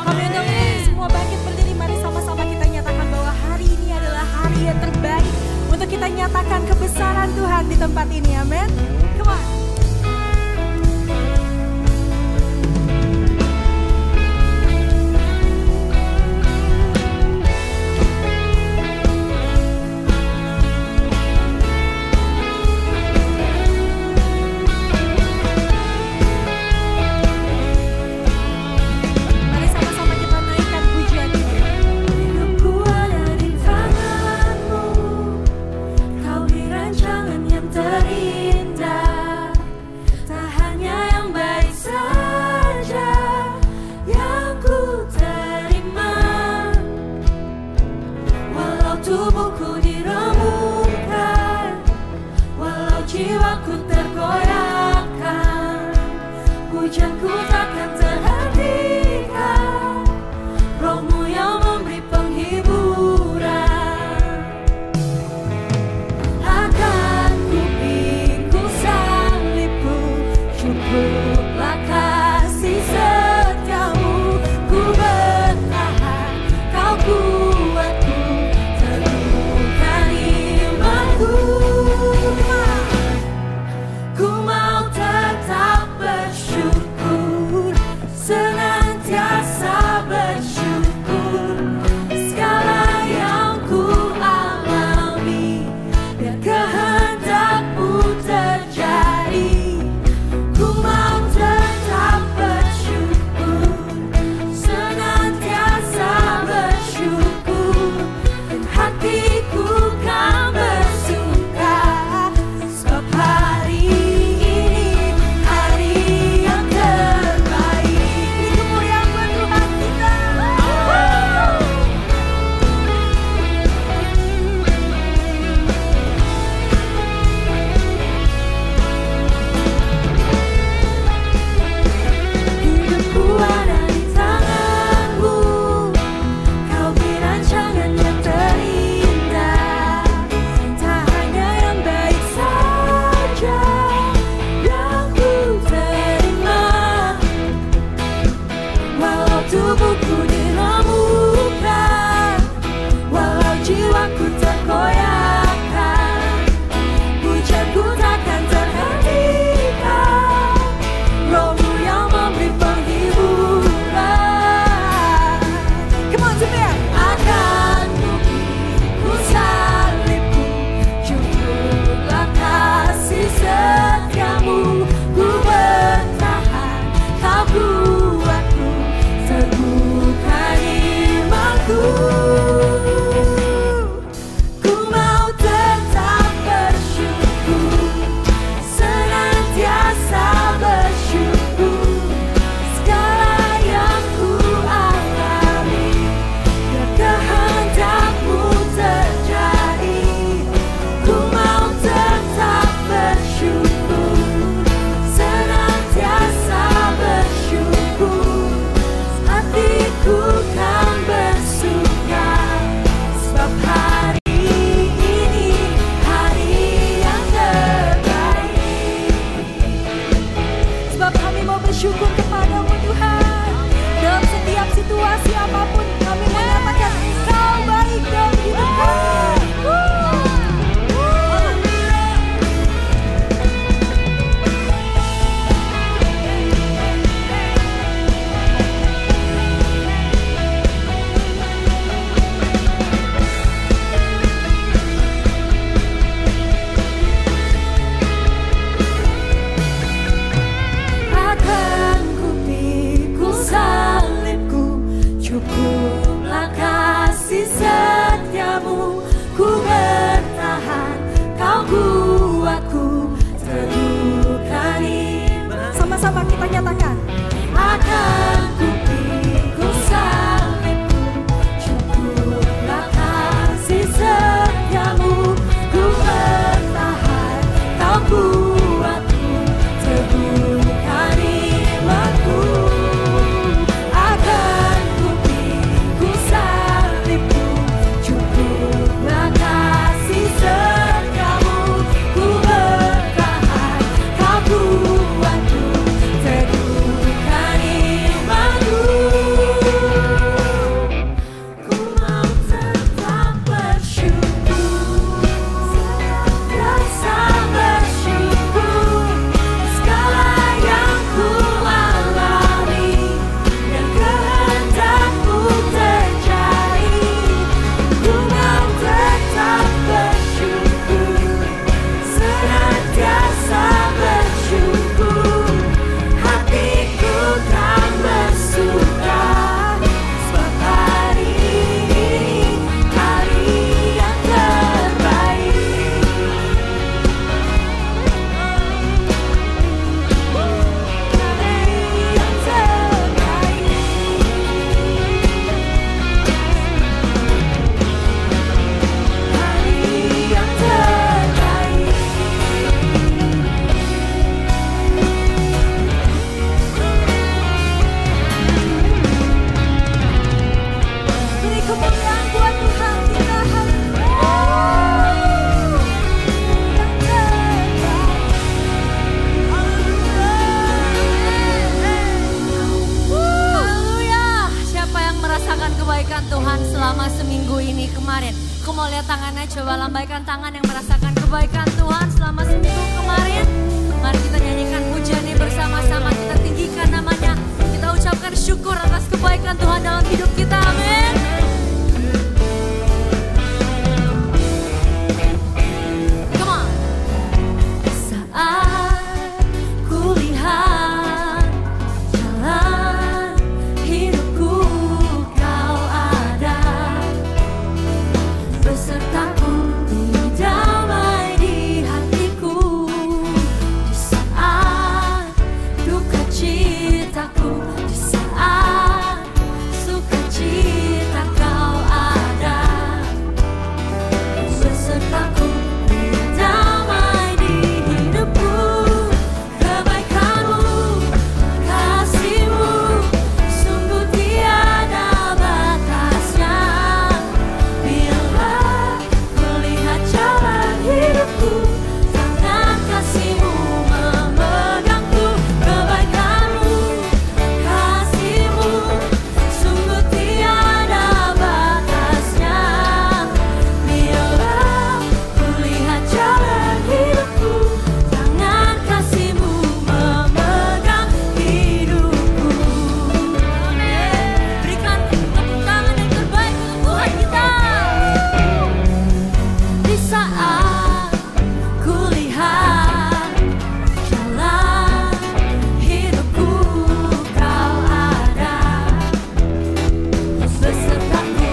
kami untuk semua bangkit berdiri. Mari sama-sama kita nyatakan bahwa hari ini adalah hari yang terbaik untuk kita nyatakan kebesaran Tuhan di tempat ini. Amin. Come on. Rancangan yang terindah kebaikan Tuhan selama seminggu ini kemarin. Aku mau lihat tangannya, coba lambaikan tangan yang merasakan kebaikan Tuhan selama seminggu kemarin. Mari kita nyanyikan pujiannya bersama-sama, kita tinggikan namanya. Kita ucapkan syukur atas kebaikan Tuhan dalam hidup kita, amin. Come on. Saat kulihat jalan hidupku, Kau ada besertaku, damai di hatiku. Di saat duka citaku, di saat sukacita, Kau ada besertaku, damai di hidupku. Kebaikanmu, kasihmu, sungguh tiada batasnya. Bila melihat jalan hidupku, tangan kasihmu memegangku. Kebaikanmu, kasihmu, sungguh tiada batasnya. Bila melihat jalan hidupku, tangan kasihmu memegang hidupku. Berikan tepuk tangan yang terbaik untuk Tuhan kita. Di saat kulihat jalan hidupku, Kau ada besertaku,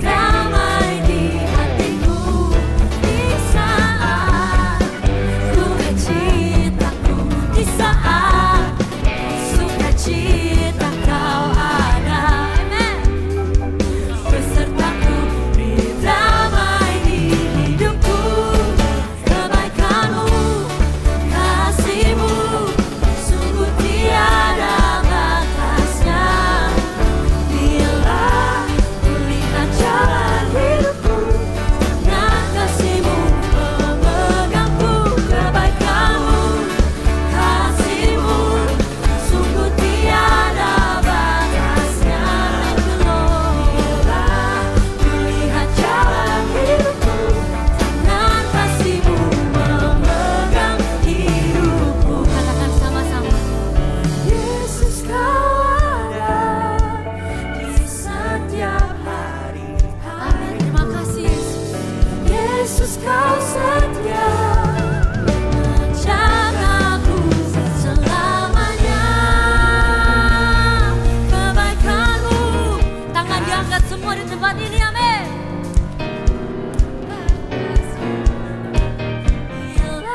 damai di hatiku. Di saat sukacitaku, di saat sukacita, Kau ada, amen. Besertaku, damai di hidupku. Kebaikanmu, kasihmu, sungguh tiada batasnya. Bila melihat jalan hidupku, tangan kasihmu memegangku. Kebaikanmu, kasihmu, sungguh tiada batasnya. Bila melihat jalan hidupku, tangan kasihmu memegang hidupku. Katakan sama-sama, Yesus, Kau ada di setiap hari. Amin. Terima kasih Yesus. Yesus, Kau setia menjagaku selamanya. Kebaikanmu, tangan diangkat semua di tempat ini, amin. Bila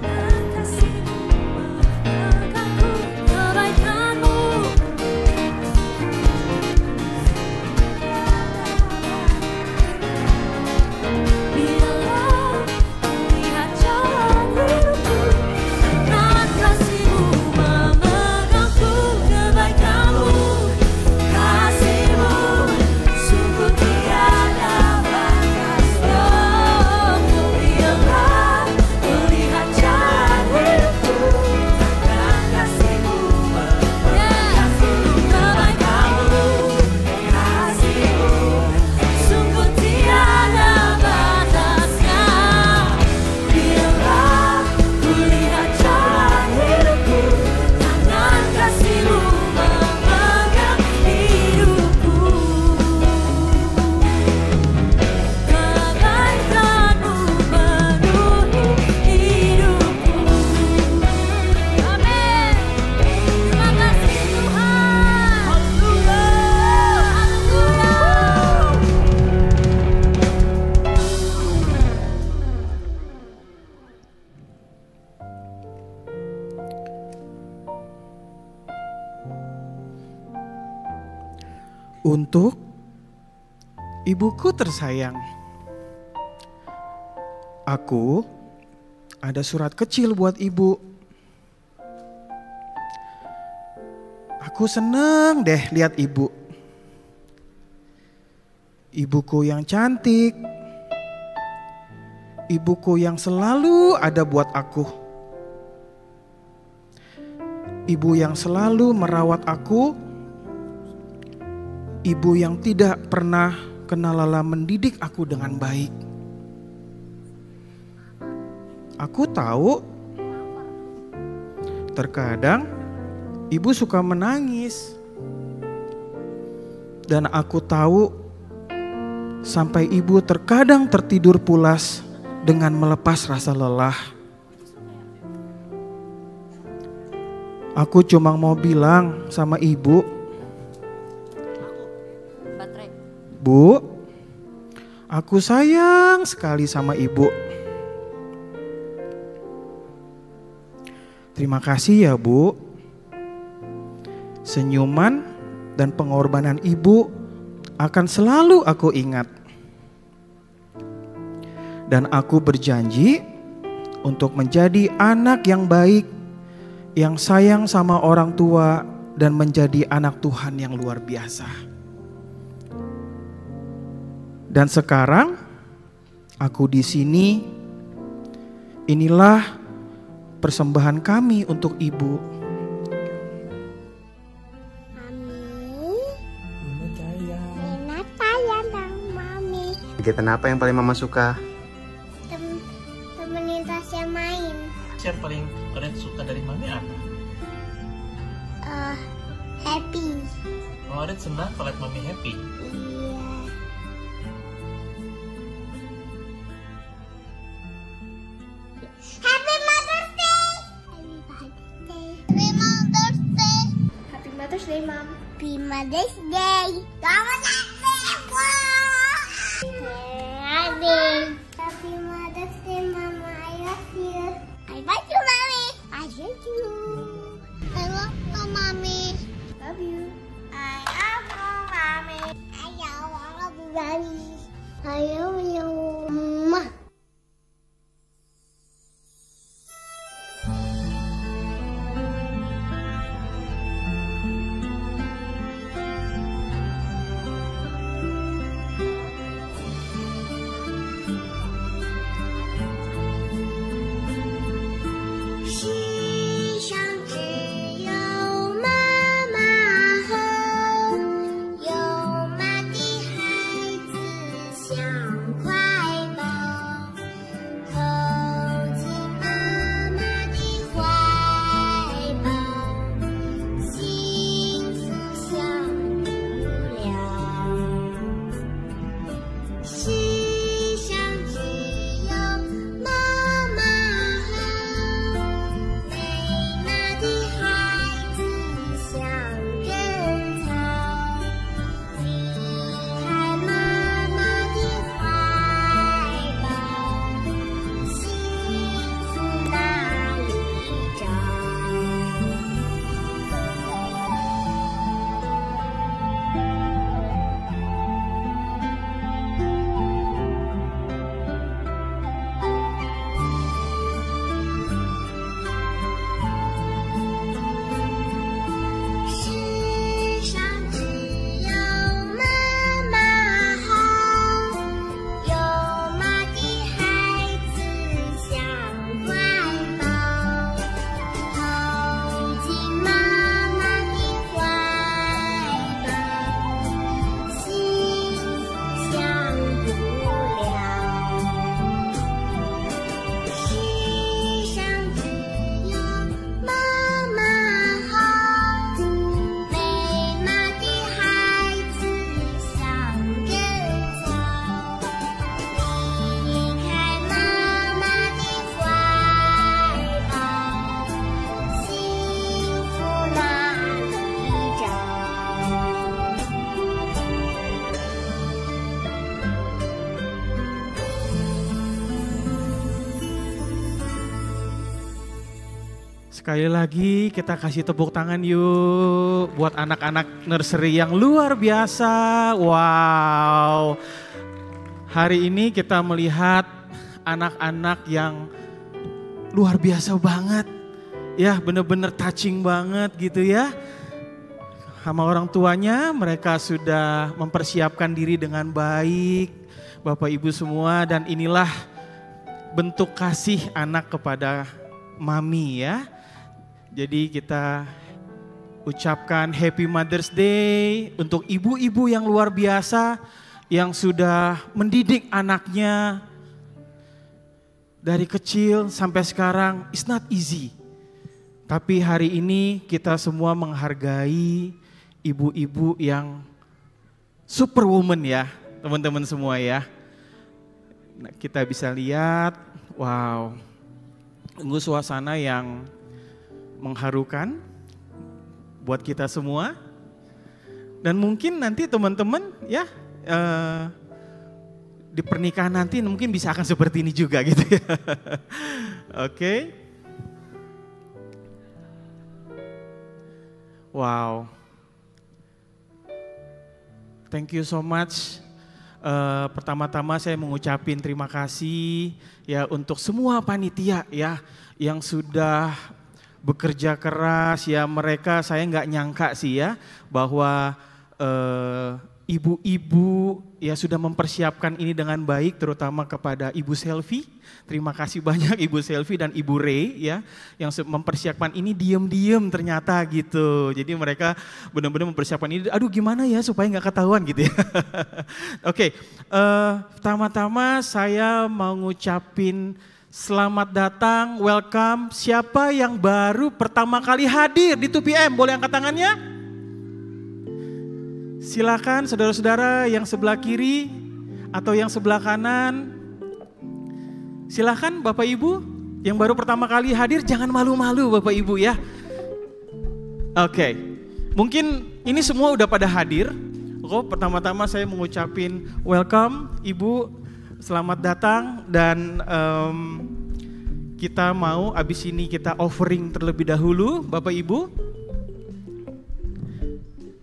tangan kasihmu memegangku. Kebaikanmu, bila melihat jalan hidupku, tangan kasihmu memegangku. Kebaikanmu, kasihmu, sungguh tiada batasnya. Bila melihat jalan hidupku, tangan kasihmu memegangku. Kebaikanmu, kasihmu, sungguh tiada batasnya. Bila melihat jalan hidupku, tangan kasihmu memegang hidupku. Kebaikanmu memenuhi hidupku. Amin. Terima kasih Tuhan. Haleluya. Untuk ibuku tersayang, aku ada surat kecil buat ibu. Aku seneng deh lihat ibu. Ibuku yang cantik, ibuku yang selalu ada buat aku. ibu yang selalu merawat aku, ibu yang tidak pernah kenal lelah mendidik aku dengan baik. Aku tahu terkadang ibu suka menangis. Dan aku tahu sampai ibu terkadang tertidur pulas dengan melepas rasa lelah. Aku cuma mau bilang sama ibu, Bu, aku sayang sekali sama ibu. Terima kasih ya Bu. Senyuman dan pengorbanan ibu akan selalu aku ingat. Dan aku berjanji untuk menjadi anak yang baik, yang sayang sama orang tua, dan menjadi anak Tuhan yang luar biasa. Dan sekarang aku di sini, inilah persembahan kami untuk ibu. Kegiatan apa yang paling mama suka? Temenin Tasya main. Yang paling kalian suka dari mami apa? Happy. Oh, Aret senang kalau lihat mami happy. Iya. Happy Mother's Day. Happy Mother's Day. Happy Mother's Day, Mom. Happy Mother's Day. Selamat Happy Mother's Day, Mama. I love you. I love you, Mommy. I love you. I love you, Mommy. Love you. I love you, Mommy. I love you, Mommy. I love you, Mama. Sekali lagi kita kasih tepuk tangan yuk buat anak-anak nursery yang luar biasa. Wow. Hari ini kita melihat anak-anak yang luar biasa banget. Ya, bener-bener touching banget gitu ya. Sama orang tuanya mereka sudah mempersiapkan diri dengan baik. Bapak Ibu semua, dan inilah bentuk kasih anak kepada mami ya. Jadi kita ucapkan Happy Mother's Day untuk ibu-ibu yang luar biasa yang sudah mendidik anaknya dari kecil sampai sekarang. It's not easy. Tapi hari ini kita semua menghargai ibu-ibu yang superwoman ya, teman-teman semua ya. Nah, kita bisa lihat, wow, sungguh suasana yang mengharukan buat kita semua. Dan mungkin nanti teman-teman ya di pernikahan nanti mungkin bisa akan seperti ini juga gitu ya. Oke. Wow. Thank you so much. Pertama-tama saya mengucapin terima kasih ya untuk semua panitia ya yang sudah bekerja keras ya. Mereka saya nggak nyangka sih ya bahwa ibu-ibu ya sudah mempersiapkan ini dengan baik, terutama kepada Ibu Selvi. Terima kasih banyak Ibu Selvi dan Ibu Ray ya yang mempersiapkan ini diam-diam ternyata gitu. Jadi mereka benar-benar mempersiapkan ini. Aduh gimana ya supaya nggak ketahuan gitu ya. Oke, pertama-tama saya mau ngucapin selamat datang, welcome. Siapa yang baru pertama kali hadir di 2PM? Boleh angkat tangannya? Silakan saudara-saudara yang sebelah kiri atau yang sebelah kanan. Silakan Bapak Ibu yang baru pertama kali hadir, jangan malu-malu Bapak Ibu ya. Oke, mungkin ini semua udah pada hadir. Pertama-tama saya mengucapin welcome Ibu. Selamat datang dan kita mau abis ini kita offering terlebih dahulu Bapak Ibu.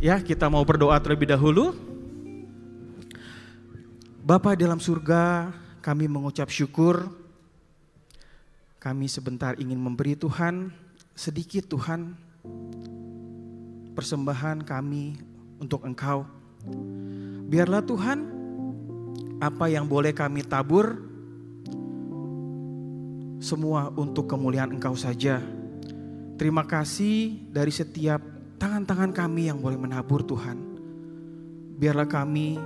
Ya kita mau berdoa terlebih dahulu. Bapa dalam surga, kami mengucap syukur. Kami sebentar ingin memberi Tuhan sedikit Tuhan persembahan kami untuk Engkau. Biarlah Tuhan apa yang boleh kami tabur, semua untuk kemuliaan Engkau saja. Terima kasih dari setiap tangan-tangan kami yang boleh menabur Tuhan. Biarlah kami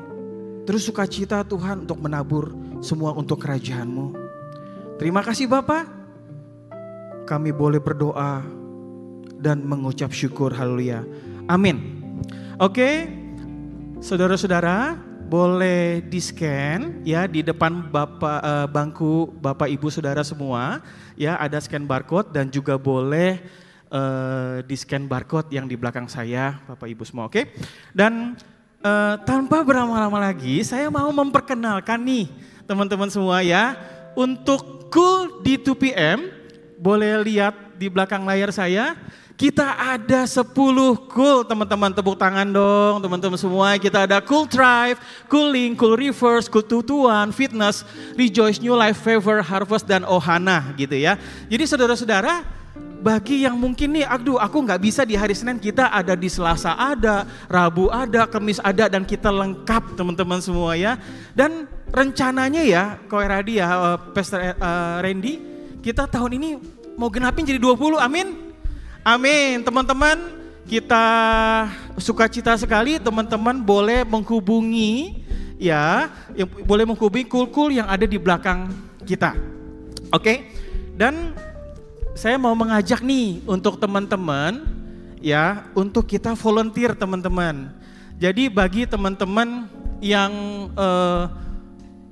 terus sukacita Tuhan untuk menabur semua untuk kerajaan-Mu. Terima kasih Bapa. Kami boleh berdoa dan mengucap syukur, haleluya. Amin. Oke, saudara-saudara, boleh di-scan ya di depan bangku Bapak Ibu Saudara semua ya, ada scan barcode dan juga boleh di-scan barcode yang di belakang saya Bapak Ibu semua, oke? Dan tanpa berlama-lama lagi saya mau memperkenalkan nih teman-teman semua ya, untuk Cool di 2PM, boleh lihat di belakang layar saya. Kita ada 10 Cool, teman-teman, tepuk tangan dong teman-teman semua. Kita ada Cool Thrive, Cool Link, Cool Reverse, Cool Tutuan, Fitness, Rejoice, New Life, Favor, Harvest, dan Ohana gitu ya. Jadi saudara-saudara, bagi yang mungkin nih, aduh aku nggak bisa di hari Senin, kita ada di Selasa ada, Rabu ada, Kamis ada, dan kita lengkap teman-teman semua ya. Dan rencananya ya, Ko Eradi ya, Pastor Randy, kita tahun ini mau genapin jadi 20, amin. Amin, teman-teman, kita sukacita sekali. Teman-teman boleh menghubungi ya, boleh menghubungi Cool yang ada di belakang kita. Oke, dan saya mau mengajak nih untuk teman-teman ya, untuk kita volunteer teman-teman. Jadi bagi teman-teman yang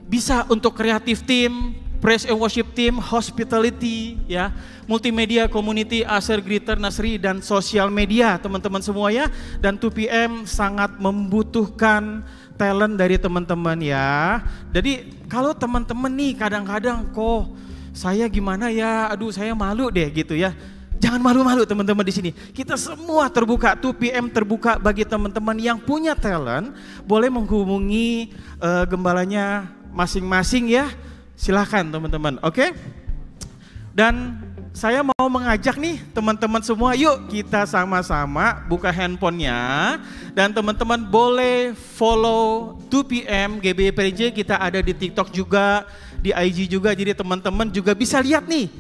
bisa untuk kreatif team, praise and worship team, hospitality ya, multimedia, community, usher, greeter, nursery, dan sosial media teman-teman semua ya. Dan 2PM sangat membutuhkan talent dari teman-teman ya. Jadi kalau teman-teman nih kadang-kadang kok saya gimana ya, aduh saya malu deh gitu ya. Jangan malu-malu teman-teman di sini. Kita semua terbuka, 2PM terbuka bagi teman-teman yang punya talent, boleh menghubungi gembalanya masing-masing ya. Silahkan teman-teman, oke? Dan saya mau mengajak nih teman-teman semua, yuk kita sama-sama buka handphonenya. Dan teman-teman boleh follow 2PM GBI PRJ, kita ada di TikTok juga, di IG juga. Jadi teman-teman juga bisa lihat nih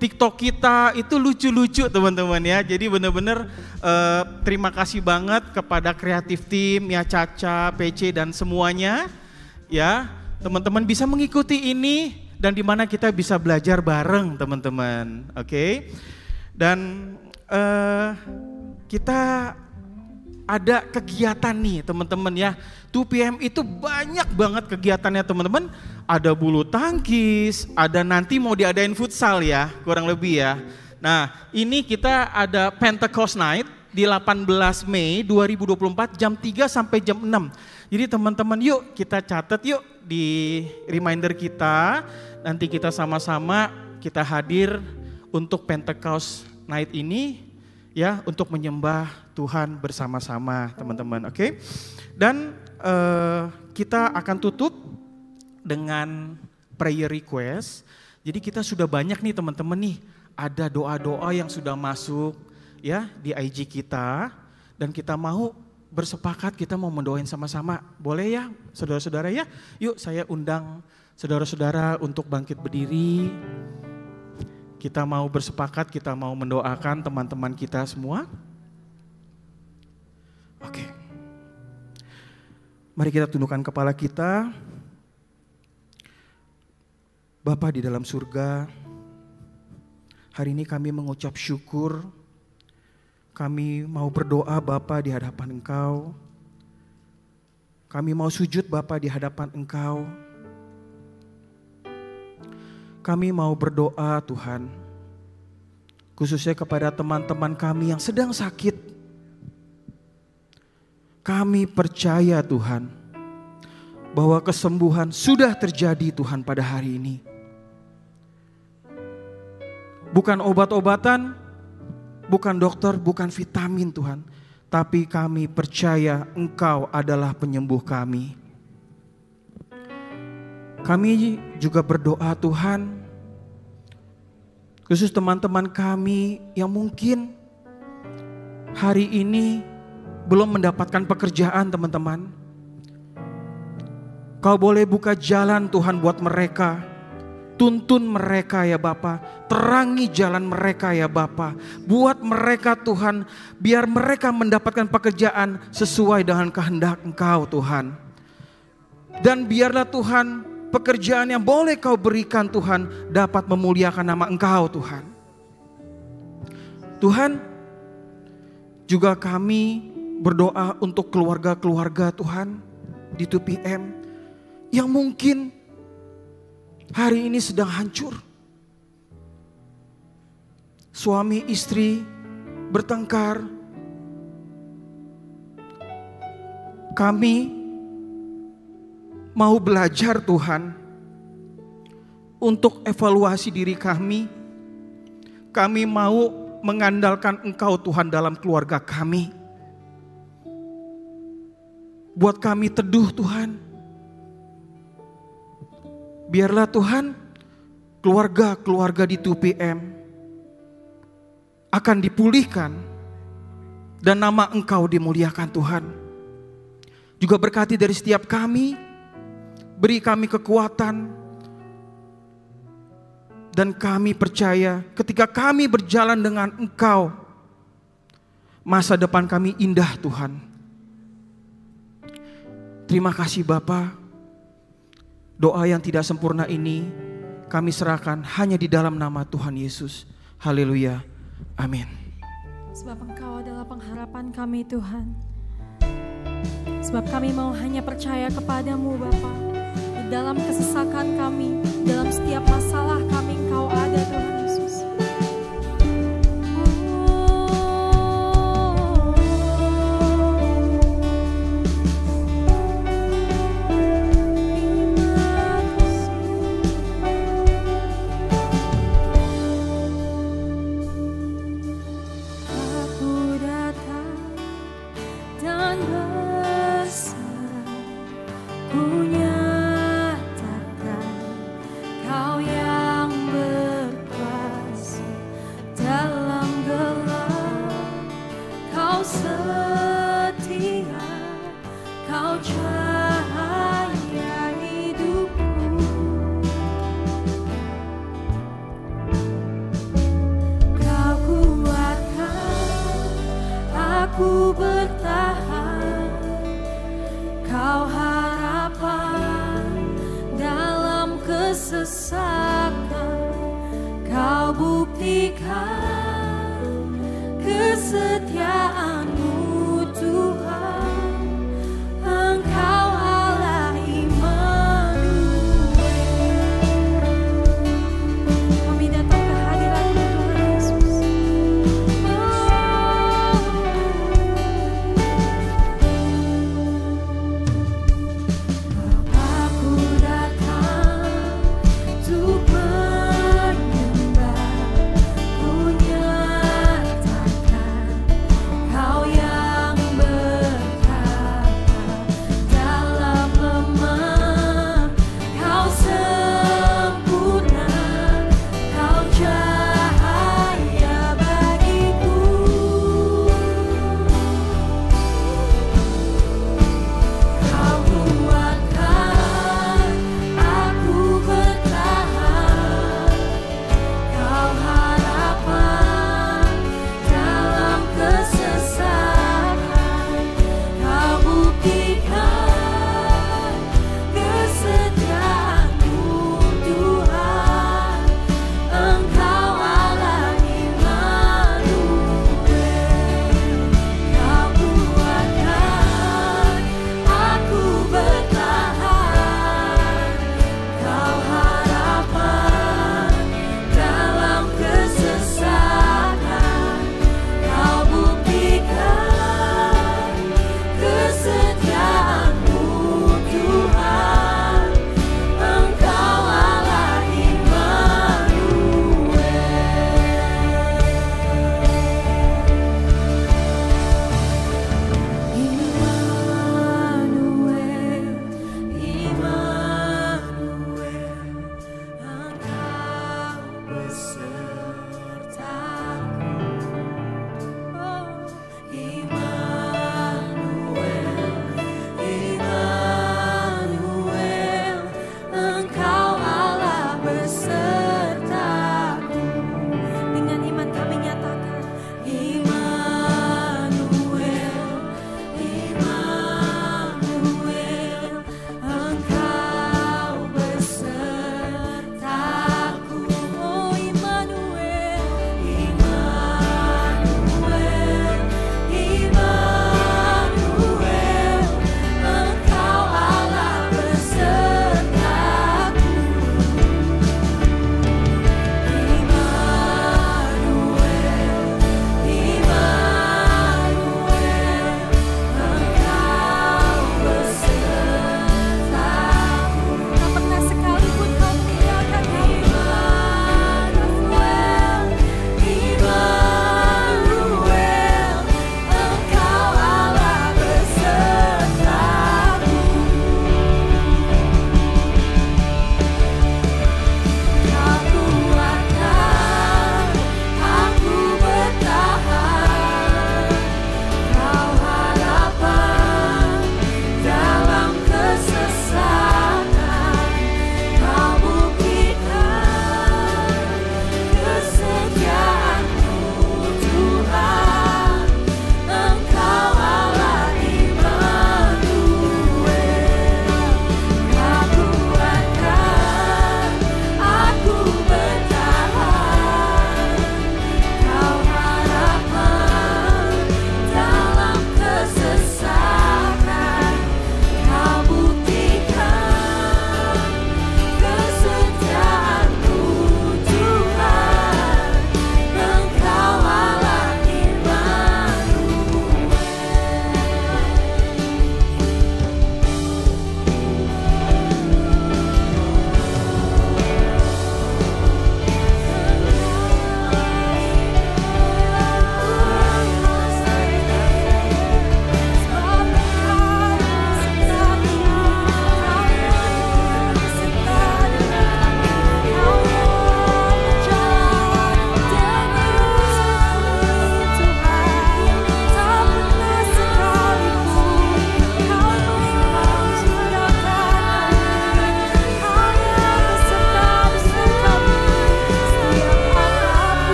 TikTok kita itu lucu-lucu teman-teman ya. Jadi benar-benar terima kasih banget kepada kreatif tim ya, Caca, PC dan semuanya ya. Teman-teman bisa mengikuti ini dan di mana kita bisa belajar bareng teman-teman. Oke. Dan kita ada kegiatan nih teman-teman ya. 2 PM itu banyak banget kegiatannya teman-teman. Ada bulu tangkis, ada nanti mau diadain futsal ya, kurang lebih ya. Nah ini kita ada Pentecost Night di 18 Mei 2024 jam 3 sampai jam 6. Jadi teman-teman yuk kita catat yuk di reminder kita. Nanti kita sama-sama kita hadir untuk Pentecost Night ini ya, untuk menyembah Tuhan bersama-sama teman-teman, oke? Dan kita akan tutup dengan prayer request. Jadi kita sudah banyak nih teman-teman nih, ada doa-doa yang sudah masuk ya di IG kita. Dan kita mau bersepakat, kita mau mendoain sama-sama. Boleh ya saudara-saudara ya? Yuk saya undang saudara-saudara untuk bangkit berdiri. Kita mau bersepakat, kita mau mendoakan teman-teman kita semua. Oke. Mari kita tundukkan kepala kita. Bapa di dalam surga, hari ini kami mengucap syukur. Kami mau berdoa Bapa di hadapan Engkau. Kami mau sujud Bapa di hadapan Engkau. Kami mau berdoa Tuhan, khususnya kepada teman-teman kami yang sedang sakit. Kami percaya Tuhan, bahwa kesembuhan sudah terjadi Tuhan pada hari ini. Bukan obat-obatan, bukan dokter, bukan vitamin Tuhan. Tapi kami percaya Engkau adalah penyembuh kami. Kami juga berdoa Tuhan, khusus teman-teman kami yang mungkin hari ini belum mendapatkan pekerjaan teman-teman. Kau boleh buka jalan Tuhan buat mereka. Tuntun mereka ya Bapa. Terangi jalan mereka ya Bapa. Buat mereka Tuhan, biar mereka mendapatkan pekerjaan sesuai dengan kehendak Engkau Tuhan. Dan biarlah Tuhan, pekerjaan yang boleh Kau berikan Tuhan dapat memuliakan nama Engkau Tuhan. Tuhan, juga kami berdoa untuk keluarga-keluarga Tuhan di 2 PM yang mungkin hari ini sedang hancur. Suami istri bertengkar. Kami mau belajar Tuhan untuk evaluasi diri kami. Kami mau mengandalkan Engkau Tuhan dalam keluarga kami. Buat kami teduh Tuhan. Biarlah Tuhan keluarga-keluarga di 2 PM akan dipulihkan dan nama Engkau dimuliakan Tuhan. Juga berkati dari setiap kami, beri kami kekuatan, dan kami percaya ketika kami berjalan dengan Engkau, masa depan kami indah Tuhan. Terima kasih Bapa. Doa yang tidak sempurna ini kami serahkan hanya di dalam nama Tuhan Yesus. Haleluya. Amin. Sebab Engkau adalah pengharapan kami Tuhan. Sebab kami mau hanya percaya kepadamu Bapa. Di dalam kesesakan kami, dalam setiap masalah kami Engkau ada Tuhan Yesus. aku bertahan, Kau harapan dalam kesesakan, Kau buktikan kesetiaan-Mu Tuhan, Engkau Allah Immanuel. Kami datang ke hadirat-Mu Tuhan Yesus. Bapa-Ku datang untuk menyembah, ku nyatakan Kau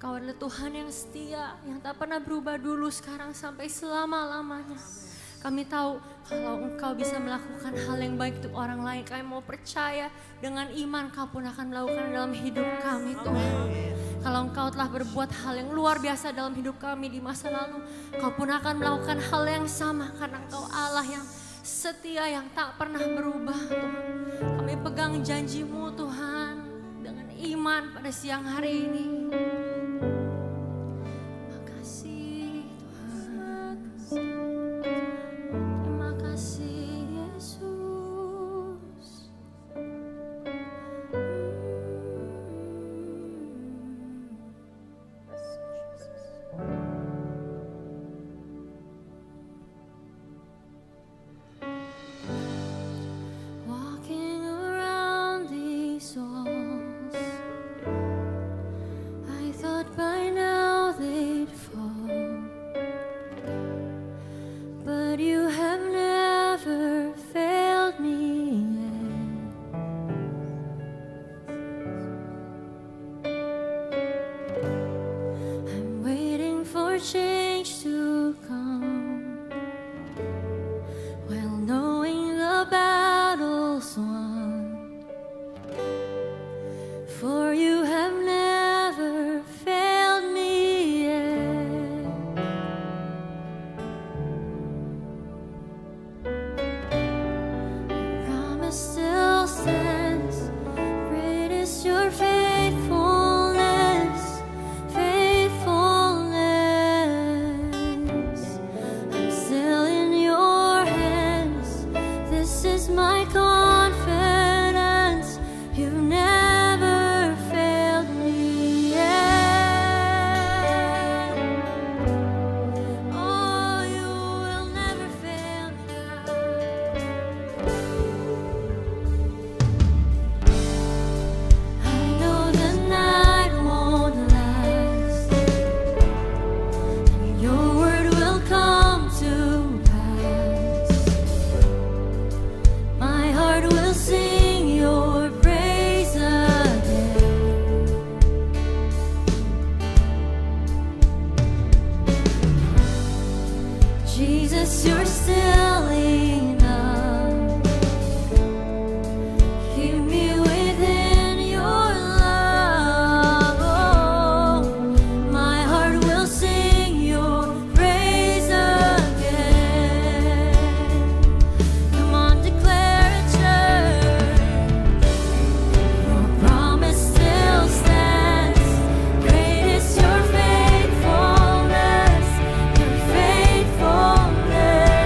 Engkau adalah Tuhan yang setia, yang tak pernah berubah dulu, sekarang sampai selama-lamanya. Kami tahu kalau Engkau bisa melakukan hal yang baik untuk orang lain, kami mau percaya dengan iman Kau pun akan melakukan dalam hidup kami Tuhan. Kalau Engkau telah berbuat hal yang luar biasa dalam hidup kami di masa lalu, Kau pun akan melakukan hal yang sama karena Engkau Allah yang setia, yang tak pernah berubah Tuhan. Kami pegang janji-Mu Tuhan dengan iman pada siang hari ini. Makasih Tuhan, terima kasih Yesus. Walking around these walls, I thought by now they'd fall, but you have never failed me yet. I'm waiting for change to come, well knowing the battle's won, for you have never failed me yet. Your promise still stands, great is your faithfulness, faithfulness. I'm still in your hands, this is my confidence, you've never failed me yet. Oh, you will never fail me now. I know the night won't last, and your word will come to pass. My heart will sing your praise again. Jesus, you're still enough. Keep me within your love. Oh, my heart will sing your praise again. Come on, declare it, church. Your promise still stands. Great is your faithfulness, your faithfulness.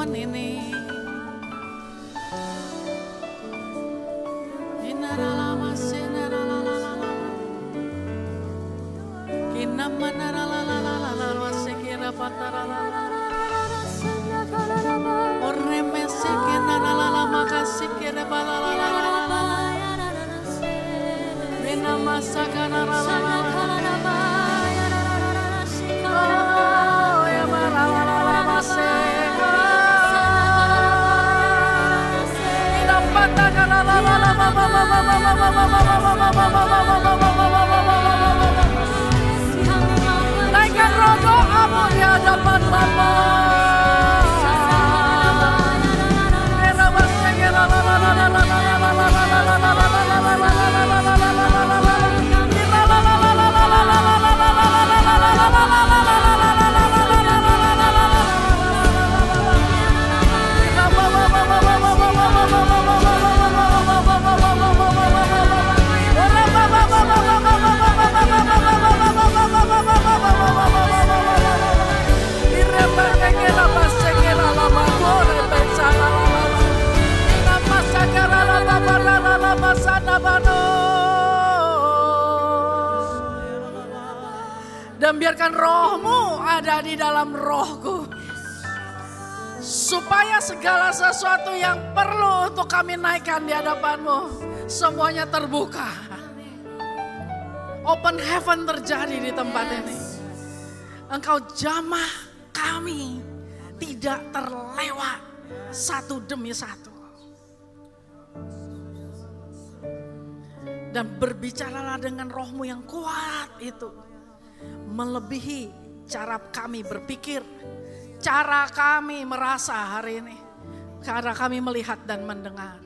momen ini. Naikkan roh doamu di hadapan Bapa. Dan biarkan rohmu ada di dalam rohku. Supaya segala sesuatu yang perlu untuk kami naikkan di hadapanmu, semuanya terbuka. Open heaven terjadi di tempat ini. Engkau jamah kami tidak terlewat satu demi satu. Dan berbicaralah dengan rohmu yang kuat itu. Melebihi cara kami berpikir, cara kami merasa hari ini, cara kami melihat dan mendengar.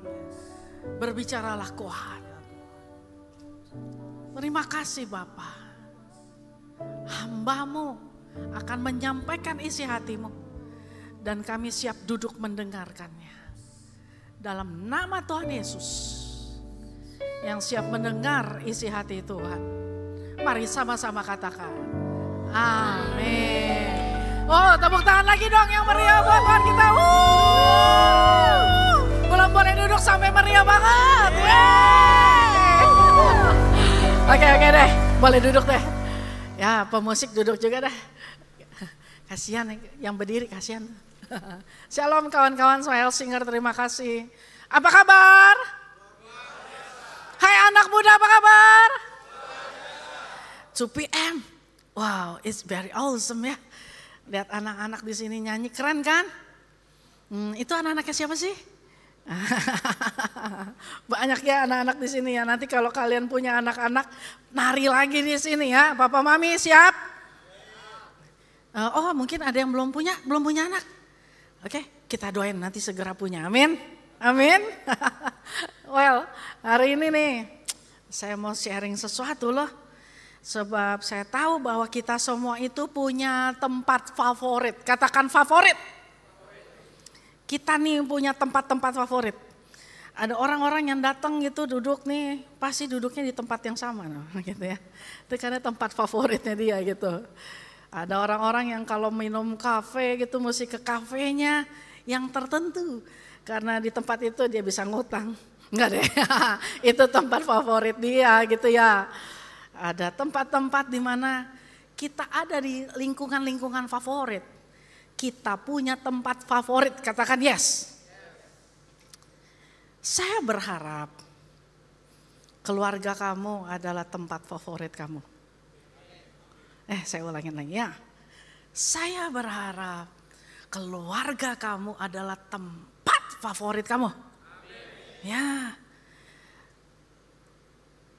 Berbicaralah kuat. Terima kasih Bapa. Hamba-Mu akan menyampaikan isi hati-Mu dan kami siap duduk mendengarkannya. Dalam nama Tuhan Yesus yang siap mendengar isi hati Tuhan. Mari sama-sama katakan, amin. Oh, tepuk tangan lagi dong yang meriah buat Tuhan kita. Belum boleh duduk sampai meriah banget. Oke deh, boleh duduk deh. Ya, pemusik duduk juga deh. Kasihan yang berdiri, kasihan. Shalom kawan-kawan Swahili Singer, terima kasih. Apa kabar? Hai anak muda, apa kabar? 2 PM, wow, it's very awesome ya. Lihat anak-anak di sini nyanyi, keren kan? Itu anak-anaknya siapa sih? Banyak ya anak-anak di sini ya. Nanti kalau kalian punya anak-anak, nari lagi di sini ya. Papa Mami siap? Oh, mungkin ada yang belum punya anak. Oke, kita doain nanti segera punya. Amin. Amin. Well, hari ini nih saya mau sharing sesuatu loh. Sebab saya tahu bahwa kita semua itu punya tempat favorit. Katakan favorit. Kita nih punya tempat-tempat favorit. Ada orang-orang yang datang gitu duduk nih, pasti duduknya di tempat yang sama gitu ya. Itu karena tempat favoritnya dia gitu. Ada orang-orang yang kalau minum kafe gitu mesti ke kafenya yang tertentu. Karena di tempat itu dia bisa ngutang. Enggak deh, itu tempat favorit dia gitu ya. Ada tempat-tempat di mana kita ada di lingkungan-lingkungan favorit. Kita punya tempat favorit, katakan yes. Saya berharap keluarga kamu adalah tempat favorit kamu. Saya ulangin lagi ya. Saya berharap keluarga kamu adalah tempat favorit kamu. Ya.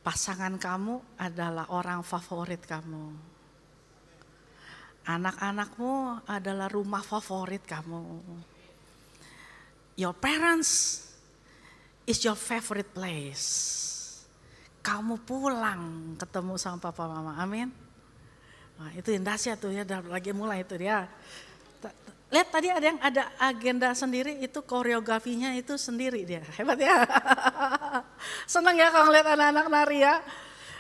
Pasangan kamu adalah orang favorit kamu. Anak-anakmu adalah rumah favorit kamu. Your parents is your favorite place. Kamu pulang ketemu sama papa mama, amin. Nah, itu yang dahsyat tuh ya, lagi mulai itu dia. Lihat tadi ada yang ada agenda sendiri, itu koreografinya itu sendiri dia, hebat ya. Senang ya kalau lihat anak-anak nari ya.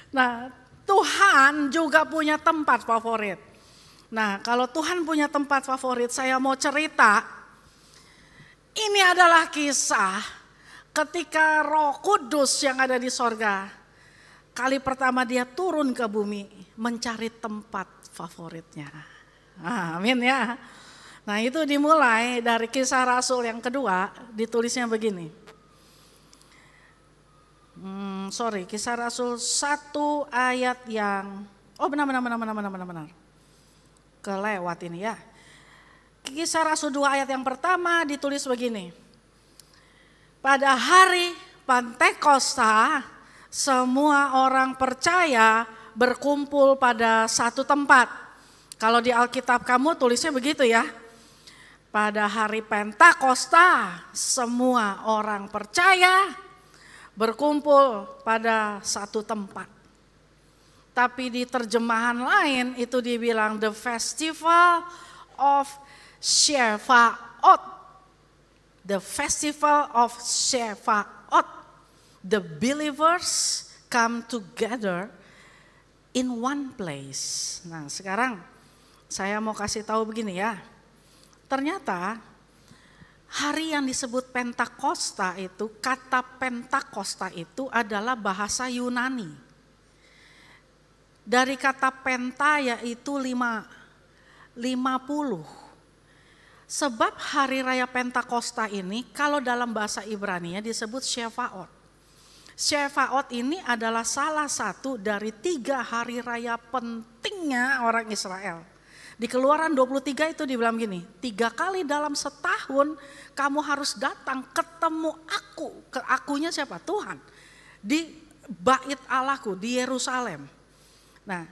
Nah, Tuhan juga punya tempat favorit. Nah, kalau Tuhan punya tempat favorit, saya mau cerita Ini adalah kisah ketika Roh Kudus yang ada di sorga, kali pertama dia turun ke bumi mencari tempat favoritnya. Amin ya. Nah itu dimulai dari Kisah Rasul yang kedua, ditulisnya begini. Kisah Rasul 1 ayat yang, benar. Kelewat ini ya. Kisah Rasul 2 ayat yang pertama ditulis begini. Pada hari Pentakosta, semua orang percaya berkumpul pada satu tempat. Kalau di Alkitab kamu tulisnya begitu ya. Pada hari Pentakosta, semua orang percaya berkumpul pada satu tempat. Tapi di terjemahan lain itu dibilang the festival of Shevaot. The festival of Shevaot. The believers come together in one place. Nah sekarang saya mau kasih tahu begini ya. Ternyata hari yang disebut Pentakosta itu, kata Pentakosta itu adalah bahasa Yunani. Dari kata penta yaitu 50. Sebab hari raya Pentakosta ini kalau dalam bahasa Ibrani disebut Shevaot. Shevaot ini adalah salah satu dari 3 hari raya pentingnya orang Israel. Di Keluaran 23 itu dibilang gini, 3 kali dalam setahun kamu harus datang ketemu aku. Akunya siapa? Tuhan. Di bait Allahku di Yerusalem. Nah,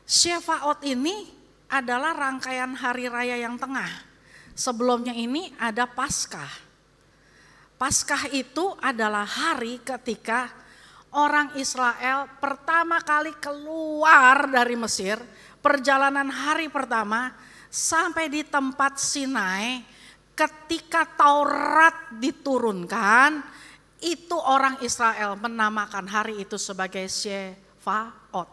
Shevaot ini adalah rangkaian hari raya yang tengah. Sebelumnya ini ada Paskah. Paskah itu adalah hari ketika orang Israel pertama kali keluar dari Mesir, perjalanan hari pertama sampai di tempat Sinai, ketika Taurat diturunkan, itu orang Israel menamakan hari itu sebagai Shevaot.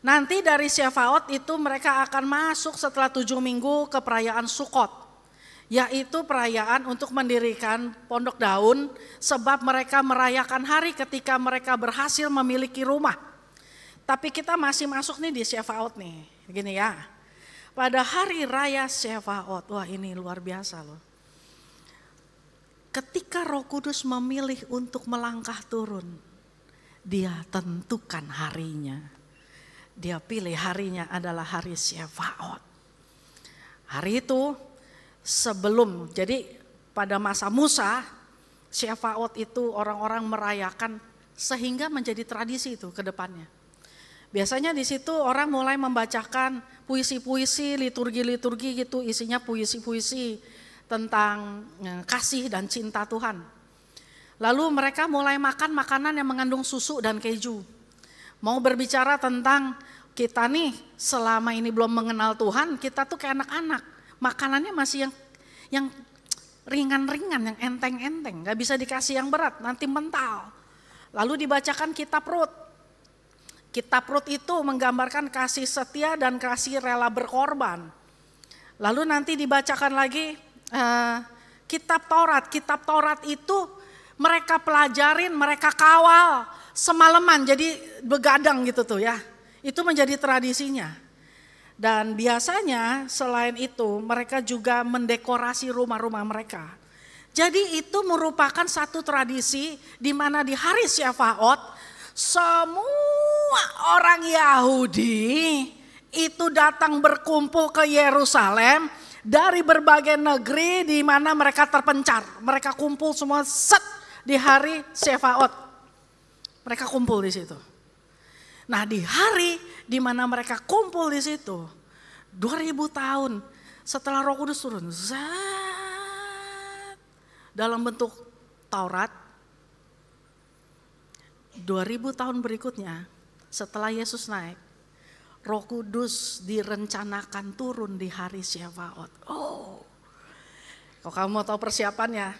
Nanti dari Shevaot itu mereka akan masuk setelah 7 minggu ke perayaan Sukot. Yaitu perayaan untuk mendirikan pondok daun, sebab mereka merayakan hari ketika mereka berhasil memiliki rumah. Tapi kita masih masuk nih di Shevaot nih, gini ya. Pada hari raya Shevaot, wah ini luar biasa loh. Ketika Roh Kudus memilih untuk melangkah turun, dia tentukan harinya. Dia pilih harinya adalah hari Shevaot. Hari itu sebelum, jadi pada masa Musa, Shevaot itu orang-orang merayakan sehingga menjadi tradisi itu ke depannya. Biasanya di situ orang mulai membacakan puisi-puisi, liturgi-liturgi gitu, isinya puisi-puisi tentang kasih dan cinta Tuhan. Lalu mereka mulai makan makanan yang mengandung susu dan keju. Mau berbicara tentang kita nih selama ini belum mengenal Tuhan, kita tuh kayak anak-anak. Makanannya masih yang ringan-ringan, yang enteng-enteng, gak bisa dikasih yang berat, nanti mental. Lalu dibacakan kitab Rut. Kitab Rut itu menggambarkan kasih setia dan kasih rela berkorban. Lalu nanti dibacakan lagi kitab Taurat. Kitab Taurat itu mereka pelajarin, mereka kawal semalaman, jadi begadang gitu tuh ya. Itu menjadi tradisinya. Dan biasanya selain itu mereka juga mendekorasi rumah-rumah mereka. Jadi itu merupakan satu tradisi di mana di hari Shevaot semua orang Yahudi itu datang berkumpul ke Yerusalem dari berbagai negeri di mana mereka terpencar. Mereka kumpul semua di hari Shevaot. Mereka kumpul di situ. Nah, di hari di mana mereka kumpul di situ, 2000 tahun setelah Roh Kudus turun, dalam bentuk Taurat, 2000 tahun berikutnya setelah Yesus naik, Roh Kudus direncanakan turun di hari Shevaot. Oh, kalau kamu mau tahu persiapannya,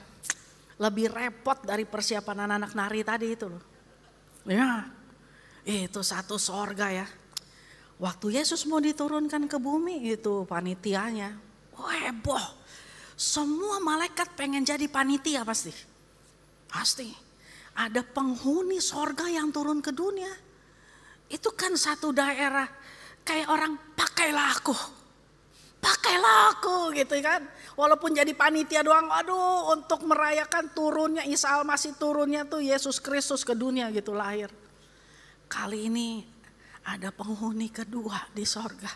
lebih repot dari persiapan anak-anak nari tadi itu loh. Ya, itu satu sorga ya. Waktu Yesus mau diturunkan ke bumi itu panitianya, heboh. Semua malaikat pengen jadi panitia pasti. Pasti. Ada penghuni sorga yang turun ke dunia. Itu kan satu daerah kayak orang pakailah aku. Pakailah aku gitu kan. Walaupun jadi panitia doang, aduh untuk merayakan turunnya Isa Al-Masih, turunnya tuh Yesus Kristus ke dunia gitu lahir. Kali ini ada penghuni kedua di sorga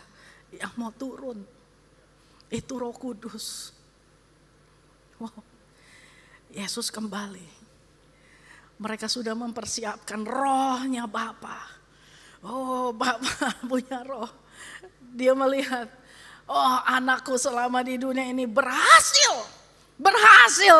yang mau turun. Itu Roh Kudus. Wow. Yesus kembali. Mereka sudah mempersiapkan rohnya Bapa. Oh, Bapa punya roh. Dia melihat, oh anakku selama di dunia ini berhasil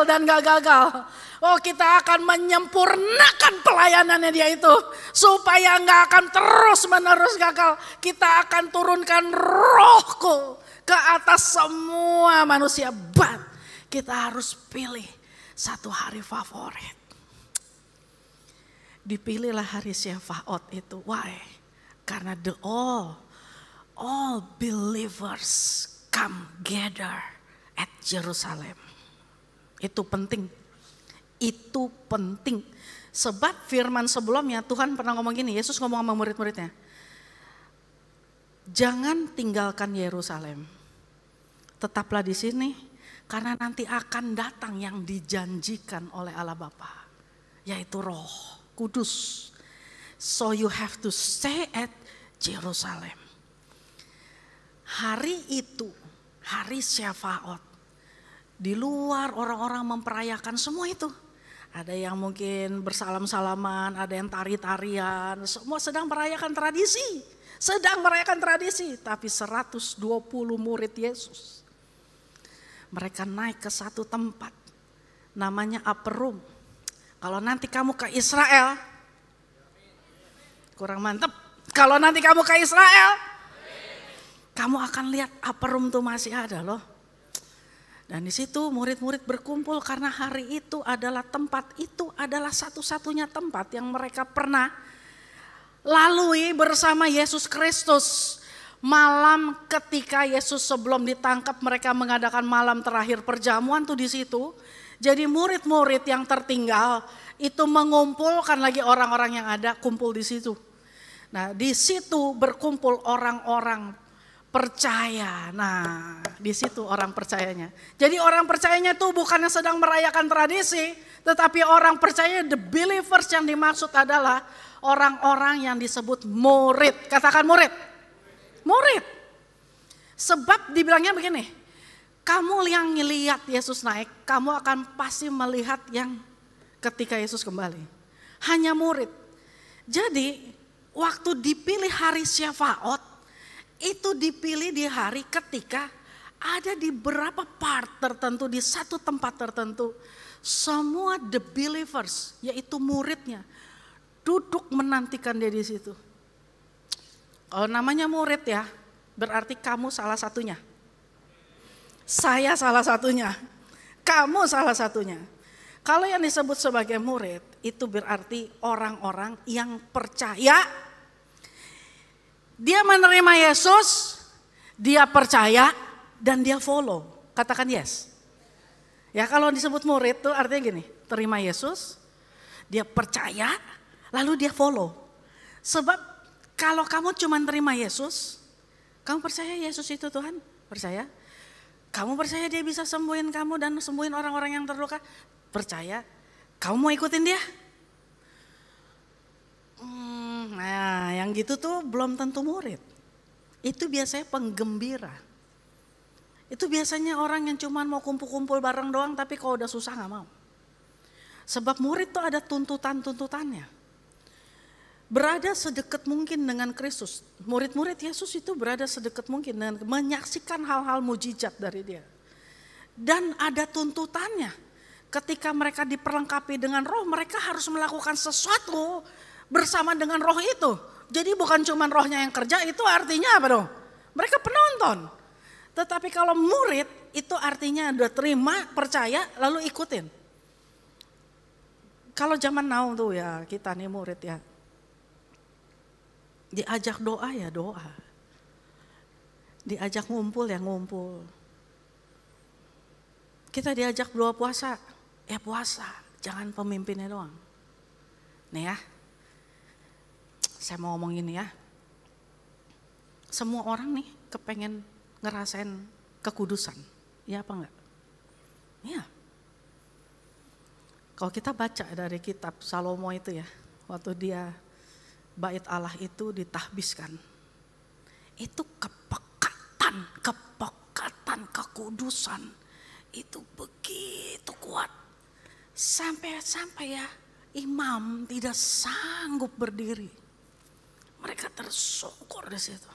dan gak gagal. Oh kita akan menyempurnakan pelayanannya dia itu. Supaya gak akan terus menerus gagal. Kita akan turunkan rohku ke atas semua manusia. But kita harus pilih satu hari favorit. Dipilihlah hari Syafaat itu. Why? Karena all believers come gather at Jerusalem. Itu penting. Itu penting. Sebab firman sebelumnya Tuhan pernah ngomong gini, Yesus ngomong sama murid-muridnya. Jangan tinggalkan Yerusalem. Tetaplah di sini karena nanti akan datang yang dijanjikan oleh Allah Bapa, yaitu Roh Kudus. So you have to stay at Jerusalem. Hari itu, hari Syafaat. Di luar orang-orang memperayakan semua itu. Ada yang mungkin bersalam-salaman, ada yang tari-tarian. Semua sedang merayakan tradisi. Tapi 120 murid Yesus. Mereka naik ke satu tempat. Namanya Upper Room. Kalau nanti kamu ke Israel, kurang mantep. Kalau nanti kamu ke Israel, kamu akan lihat Upper Room tuh masih ada loh. Dan di situ murid-murid berkumpul karena hari itu adalah satu-satunya tempat yang mereka pernah lalui bersama Yesus Kristus. Malam ketika Yesus sebelum ditangkap, mereka mengadakan malam terakhir perjamuan tuh di situ. Jadi murid-murid yang tertinggal itu mengumpulkan lagi orang-orang yang ada, kumpul di situ. Nah, di situ berkumpul orang-orang percaya. Nah, di situ orang percayanya. Jadi orang percayanya itu bukannya sedang merayakan tradisi, tetapi orang percaya, the believers yang dimaksud adalah orang-orang yang disebut murid. Katakan murid. Murid. Sebab dibilangnya begini. Kamu yang ngelihat Yesus naik, kamu akan pasti melihat yang ketika Yesus kembali. Hanya murid. Jadi waktu dipilih hari Syafaat, itu dipilih di hari ketika ada di beberapa part tertentu, di satu tempat tertentu. Semua the believers, yaitu muridnya, duduk menantikan dia di situ. Kalau namanya murid ya, berarti kamu salah satunya. Saya salah satunya, kamu salah satunya. Kalau yang disebut sebagai murid itu berarti orang-orang yang percaya. Dia menerima Yesus, dia percaya dan dia follow. Katakan yes. Ya kalau disebut murid itu artinya gini, terima Yesus, dia percaya, lalu dia follow. Sebab kalau kamu cuma terima Yesus, kamu percaya Yesus itu Tuhan? Percaya? Kamu percaya dia bisa sembuhin kamu dan sembuhin orang-orang yang terluka? Percaya? Kamu mau ikutin dia? Nah yang gitu tuh belum tentu murid. Itu biasanya penggembira. Itu biasanya orang yang cuma mau kumpul-kumpul bareng doang tapi kalau udah susah gak mau. Sebab murid tuh ada tuntutan-tuntutannya. Berada sedekat mungkin dengan Kristus. Murid-murid Yesus itu berada sedekat mungkin dengan menyaksikan hal-hal mujizat dari dia. Dan ada tuntutannya. Ketika mereka diperlengkapi dengan roh, mereka harus melakukan sesuatu bersama dengan roh itu. Jadi bukan cuma rohnya yang kerja, itu artinya apa dong? Mereka penonton. Tetapi kalau murid itu artinya udah terima, percaya, lalu ikutin. Kalau zaman now tuh ya kita nih murid ya. Diajak doa ya doa. Diajak ngumpul ya ngumpul. Kita diajak berdoa puasa, ya puasa, jangan pemimpinnya doang. Nih ya, saya mau ngomong ini ya. Semua orang nih kepengen ngerasain kekudusan, ya apa enggak? Iya. Kalau kita baca dari kitab Salomo itu ya, waktu dia bait Allah itu ditahbiskan, itu kepekatan kekudusan itu begitu kuat. Sampai ya imam tidak sanggup berdiri. Mereka tersungkur di situ.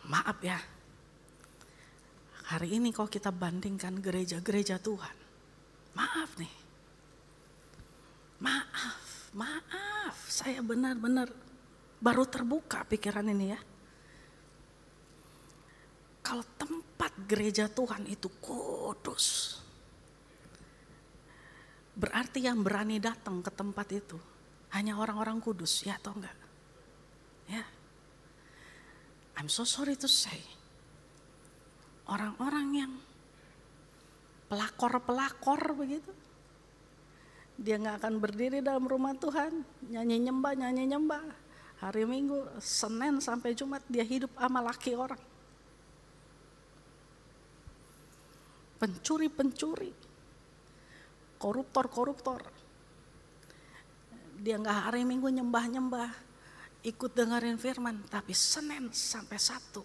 Maaf ya, hari ini kalau kita bandingkan gereja-gereja Tuhan, maaf nih, maaf, saya benar-benar baru terbuka pikiran ini ya. Kalau tempat gereja Tuhan itu kudus, berarti yang berani datang ke tempat itu hanya orang-orang kudus, ya atau enggak? Ya. I'm so sorry to say, orang-orang yang pelakor begitu, dia nggak akan berdiri dalam rumah Tuhan, nyanyi nyembah. Hari Minggu, Senin sampai Jumat dia hidup sama laki orang. Pencuri, koruptor. Dia nggak hari Minggu nyembah, ikut dengerin firman, tapi Senin sampai Sabtu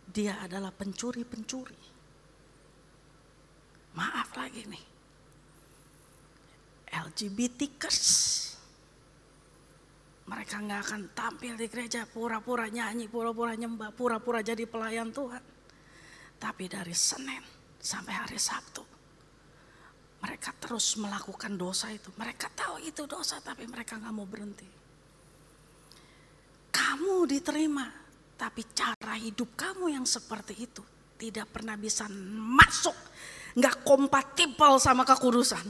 dia adalah pencuri. Maaf lagi nih, LGBTers, mereka nggak akan tampil di gereja, pura-pura nyanyi, pura-pura nyembah, pura-pura jadi pelayan Tuhan. Tapi dari Senin sampai hari Sabtu, mereka terus melakukan dosa itu. Mereka tahu itu dosa, tapi mereka nggak mau berhenti. Kamu diterima, tapi cara hidup kamu yang seperti itu tidak pernah bisa masuk, nggak kompatibel sama kekudusan.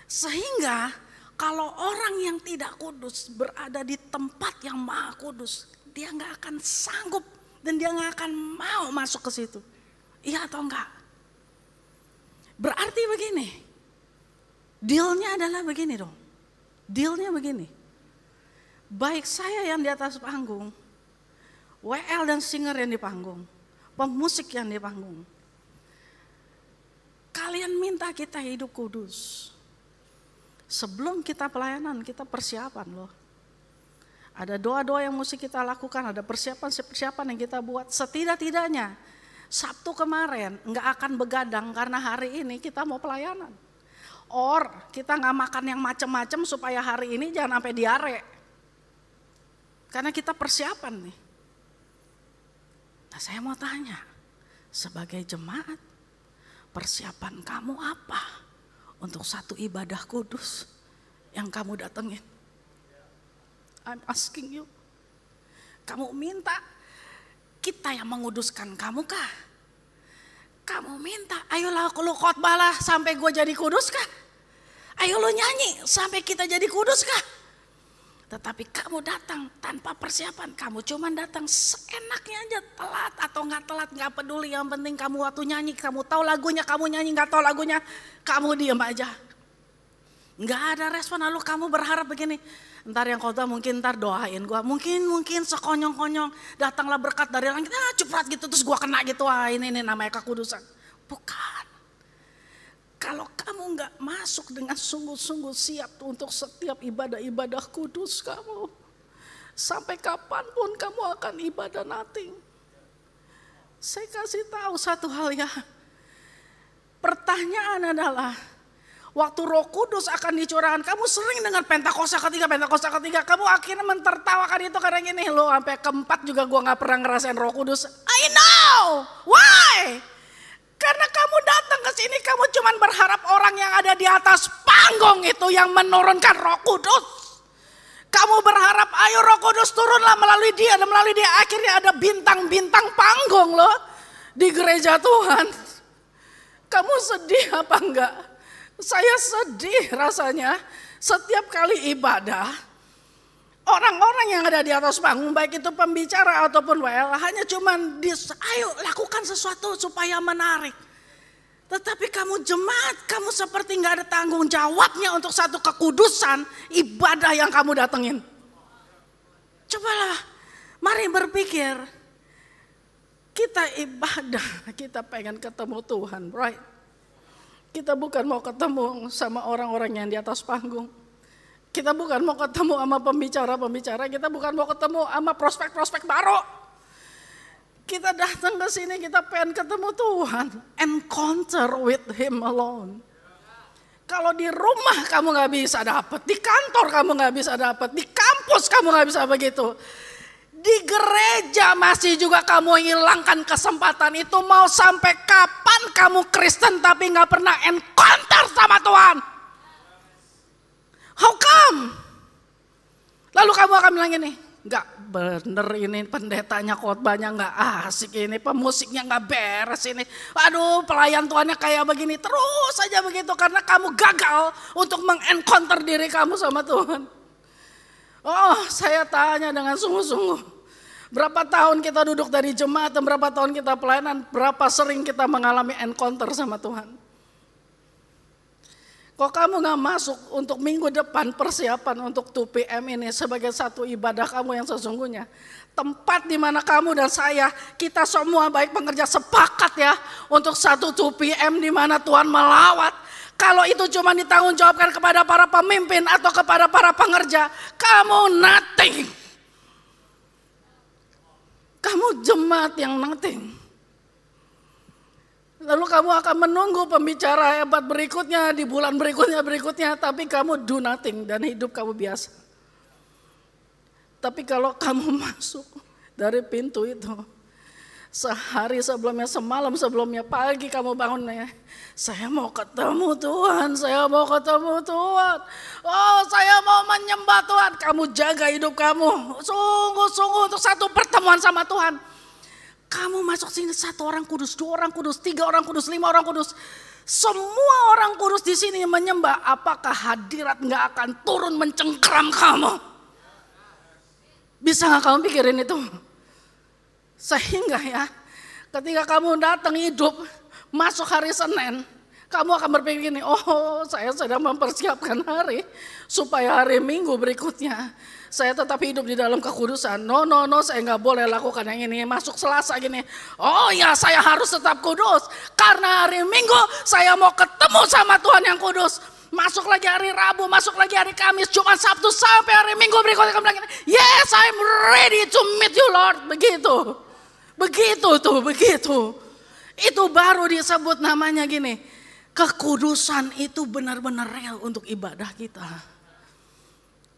Sehingga kalau orang yang tidak kudus berada di tempat yang maha kudus, dia nggak akan sanggup dan dia nggak akan mau masuk ke situ. Iya atau enggak? Berarti begini, dealnya adalah begini dong. Dealnya begini. Baik saya yang di atas panggung, WL dan singer yang di panggung, pemusik yang di panggung. Kalian minta kita hidup kudus. Sebelum kita pelayanan, kita persiapan loh. Ada doa-doa yang mesti kita lakukan, ada persiapan yang kita buat. Setidak-tidaknya Sabtu kemarin nggak akan begadang karena hari ini kita mau pelayanan. Or kita nggak makan yang macam-macam supaya hari ini jangan sampai diare. Karena kita persiapan nih. Nah saya mau tanya, sebagai jemaat, persiapan kamu apa untuk satu ibadah kudus yang kamu datengin? I'm asking you. Kamu minta kita yang menguduskan kamu kah? Kamu minta, ayolah lu khotbah lah sampai gue jadi kudus kah? Ayo lu nyanyi sampai kita jadi kudus kah? Tetapi kamu datang tanpa persiapan, kamu cuma datang seenaknya aja, telat atau nggak telat nggak peduli, yang penting kamu waktu nyanyi, kamu tahu lagunya, kamu nyanyi, nggak tahu lagunya, kamu diam aja, nggak ada respon. Lalu kamu berharap begini, ntar yang khotbah mungkin ntar doain gue, mungkin sekonyong-konyong datanglah berkat dari langit, ceprat gitu terus gue kena gitu, wah ini namanya kekudusan. Bukan. Kalau kamu nggak masuk dengan sungguh-sungguh siap untuk setiap ibadah-ibadah kudus kamu, sampai kapanpun kamu akan ibadah nothing. Saya kasih tahu satu hal ya, pertanyaan adalah, waktu Roh Kudus akan dicurahkan, kamu sering dengar Pentakosta ketiga, kamu akhirnya mentertawakan itu karena gini, lo sampai keempat juga gue nggak pernah ngerasain Roh Kudus. I know, why? Karena kamu datang ke sini, kamu cuma berharap orang yang ada di atas panggung itu yang menurunkan Roh Kudus. Kamu berharap, ayo Roh Kudus turunlah melalui dia, dan melalui dia akhirnya ada bintang-bintang panggung loh di gereja Tuhan. Kamu sedih apa enggak? Saya sedih rasanya setiap kali ibadah. Orang-orang yang ada di atas panggung, baik itu pembicara ataupun WL, hanya cuman ayo lakukan sesuatu supaya menarik. Tetapi kamu jemaat, kamu seperti gak ada tanggung jawabnya untuk satu kekudusan ibadah yang kamu datengin. Cobalah, mari berpikir. Kita ibadah, kita pengen ketemu Tuhan, right? Kita bukan mau ketemu sama orang-orang yang di atas panggung. Kita bukan mau ketemu sama pembicara-pembicara, kita bukan mau ketemu sama prospek-prospek baru. Kita datang ke sini, kita pengen ketemu Tuhan. Encounter with Him alone. Kalau di rumah kamu gak bisa dapat, di kantor kamu gak bisa dapat, di kampus kamu gak bisa begitu. Di gereja masih juga kamu hilangkan kesempatan itu. Mau sampai kapan kamu Kristen tapi gak pernah encounter sama Tuhan? How come? Lalu kamu akan bilang gini, gak bener ini pendetanya khotbahnya gak asik ini, pemusiknya gak beres ini. Aduh pelayan Tuhannya kayak begini, terus saja begitu karena kamu gagal untuk mengencounter diri kamu sama Tuhan. Oh saya tanya dengan sungguh-sungguh, berapa tahun kita duduk dari jemaat dan berapa tahun kita pelayanan, berapa sering kita mengalami encounter sama Tuhan. Kok kamu gak masuk untuk minggu depan persiapan untuk 2 PM ini sebagai satu ibadah kamu yang sesungguhnya. Tempat di mana kamu dan saya, kita semua baik pengerja sepakat ya untuk satu 2 PM di mana Tuhan melawat. Kalau itu cuma ditanggung jawabkan kepada para pemimpin atau kepada para pengerja, kamu nothing. Kamu jemaat yang nothing. Lalu kamu akan menunggu pembicara hebat berikutnya di bulan berikutnya, tapi kamu do nothing dan hidup kamu biasa. Tapi kalau kamu masuk dari pintu itu, sehari sebelumnya, semalam sebelumnya, pagi kamu bangun ya, saya mau ketemu Tuhan, saya mau ketemu Tuhan. Oh saya mau menyembah Tuhan. Kamu jaga hidup kamu, sungguh-sungguh untuk satu pertemuan sama Tuhan. Kamu masuk sini 1 orang kudus, 2 orang kudus, 3 orang kudus, 5 orang kudus. Semua orang kudus di sini menyembah. Apakah hadirat gak akan turun mencengkram kamu? Bisa gak kamu pikirin itu? Sehingga ya, ketika kamu datang hidup, masuk hari Senin, kamu akan berpikir gini, oh saya sedang mempersiapkan hari supaya hari Minggu berikutnya saya tetap hidup di dalam kekudusan. No, saya nggak boleh lakukan yang ini. Masuk Selasa gini, oh ya saya harus tetap kudus karena hari Minggu saya mau ketemu sama Tuhan yang kudus. Masuk lagi hari Rabu, masuk lagi hari Kamis, Jumat, Sabtu sampai hari Minggu berikutnya kamu bilang gini, yes I'm ready to meet you Lord. Begitu. Itu baru disebut namanya gini, kekudusan itu benar-benar real untuk ibadah kita.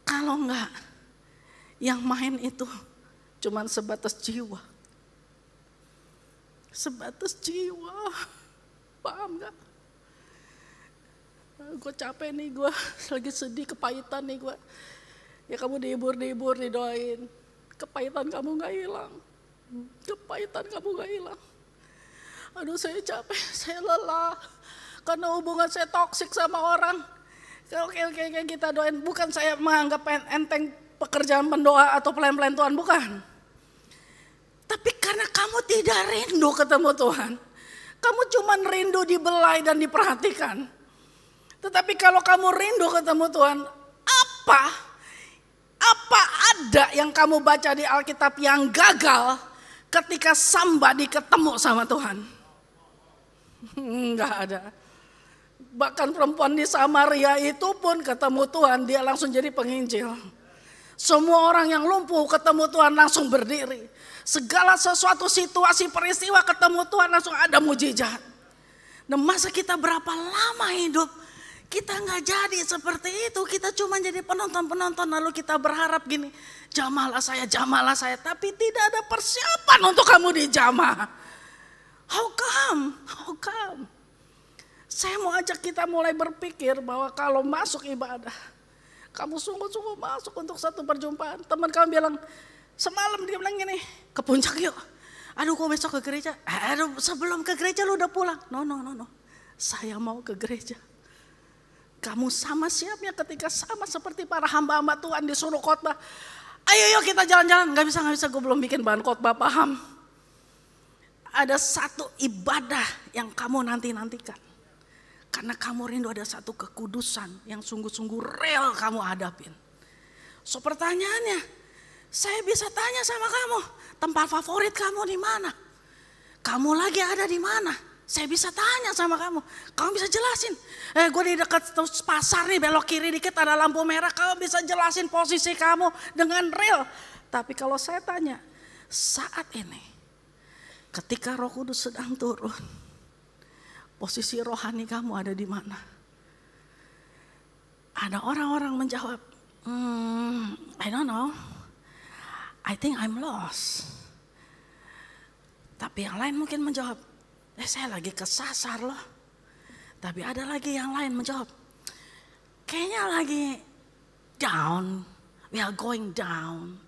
Kalau enggak, yang main itu cuman sebatas jiwa. Sebatas jiwa. Paham gak? Gue capek nih, gue lagi sedih, kepahitan nih gue. Ya kamu dihibur, didoain. Kepahitan kamu gak hilang. Aduh saya capek, saya lelah. Karena hubungan saya toksik sama orang. Oke, kita doain. Bukan saya menganggap enteng pekerjaan pendoa atau pelayan-pelayan Tuhan, bukan. Tapi karena kamu tidak rindu ketemu Tuhan. Kamu cuma rindu dibelai dan diperhatikan. Tetapi kalau kamu rindu ketemu Tuhan, apa ada yang kamu baca di Alkitab yang gagal ketika somebody ketemu sama Tuhan? Enggak ada. Bahkan perempuan di Samaria itu pun ketemu Tuhan, dia langsung jadi penginjil. Semua orang yang lumpuh ketemu Tuhan langsung berdiri. Segala sesuatu situasi peristiwa ketemu Tuhan langsung ada mujizat. Dan masa kita berapa lama hidup, kita gak jadi seperti itu. Kita cuma jadi penonton-penonton lalu kita berharap gini, jamalah saya. Tapi tidak ada persiapan untuk kamu dijamah. How come? Saya mau ajak kita mulai berpikir bahwa kalau masuk ibadah, kamu sungguh-sungguh masuk untuk satu perjumpaan. Teman kamu bilang, semalam dia bilang gini, ke puncak yuk. Aduh kok besok ke gereja? Aduh sebelum ke gereja lu udah pulang. No. Saya mau ke gereja. Kamu sama siapnya ketika sama seperti para hamba-hamba Tuhan disuruh khotbah. Ayo kita jalan-jalan. Gak bisa, gue belum bikin bahan khotbah, paham. ada satu ibadah yang kamu nanti-nantikan. Karena kamu rindu ada satu kekudusan yang sungguh-sungguh real kamu hadapin. So pertanyaannya, saya bisa tanya sama kamu, tempat favorit kamu di mana? Kamu lagi ada di mana? Saya bisa tanya sama kamu, kamu bisa jelasin. Gue di dekat pasar nih, belok kiri dikit ada lampu merah, kamu bisa jelasin posisi kamu dengan real. Tapi kalau saya tanya, saat ini, ketika Roh Kudus sedang turun, posisi rohani kamu ada di mana? Ada orang-orang menjawab, I don't know, I think I'm lost. Tapi yang lain mungkin menjawab, saya lagi kesasar loh. Tapi ada lagi yang lain menjawab, kayaknya lagi down. We are going down.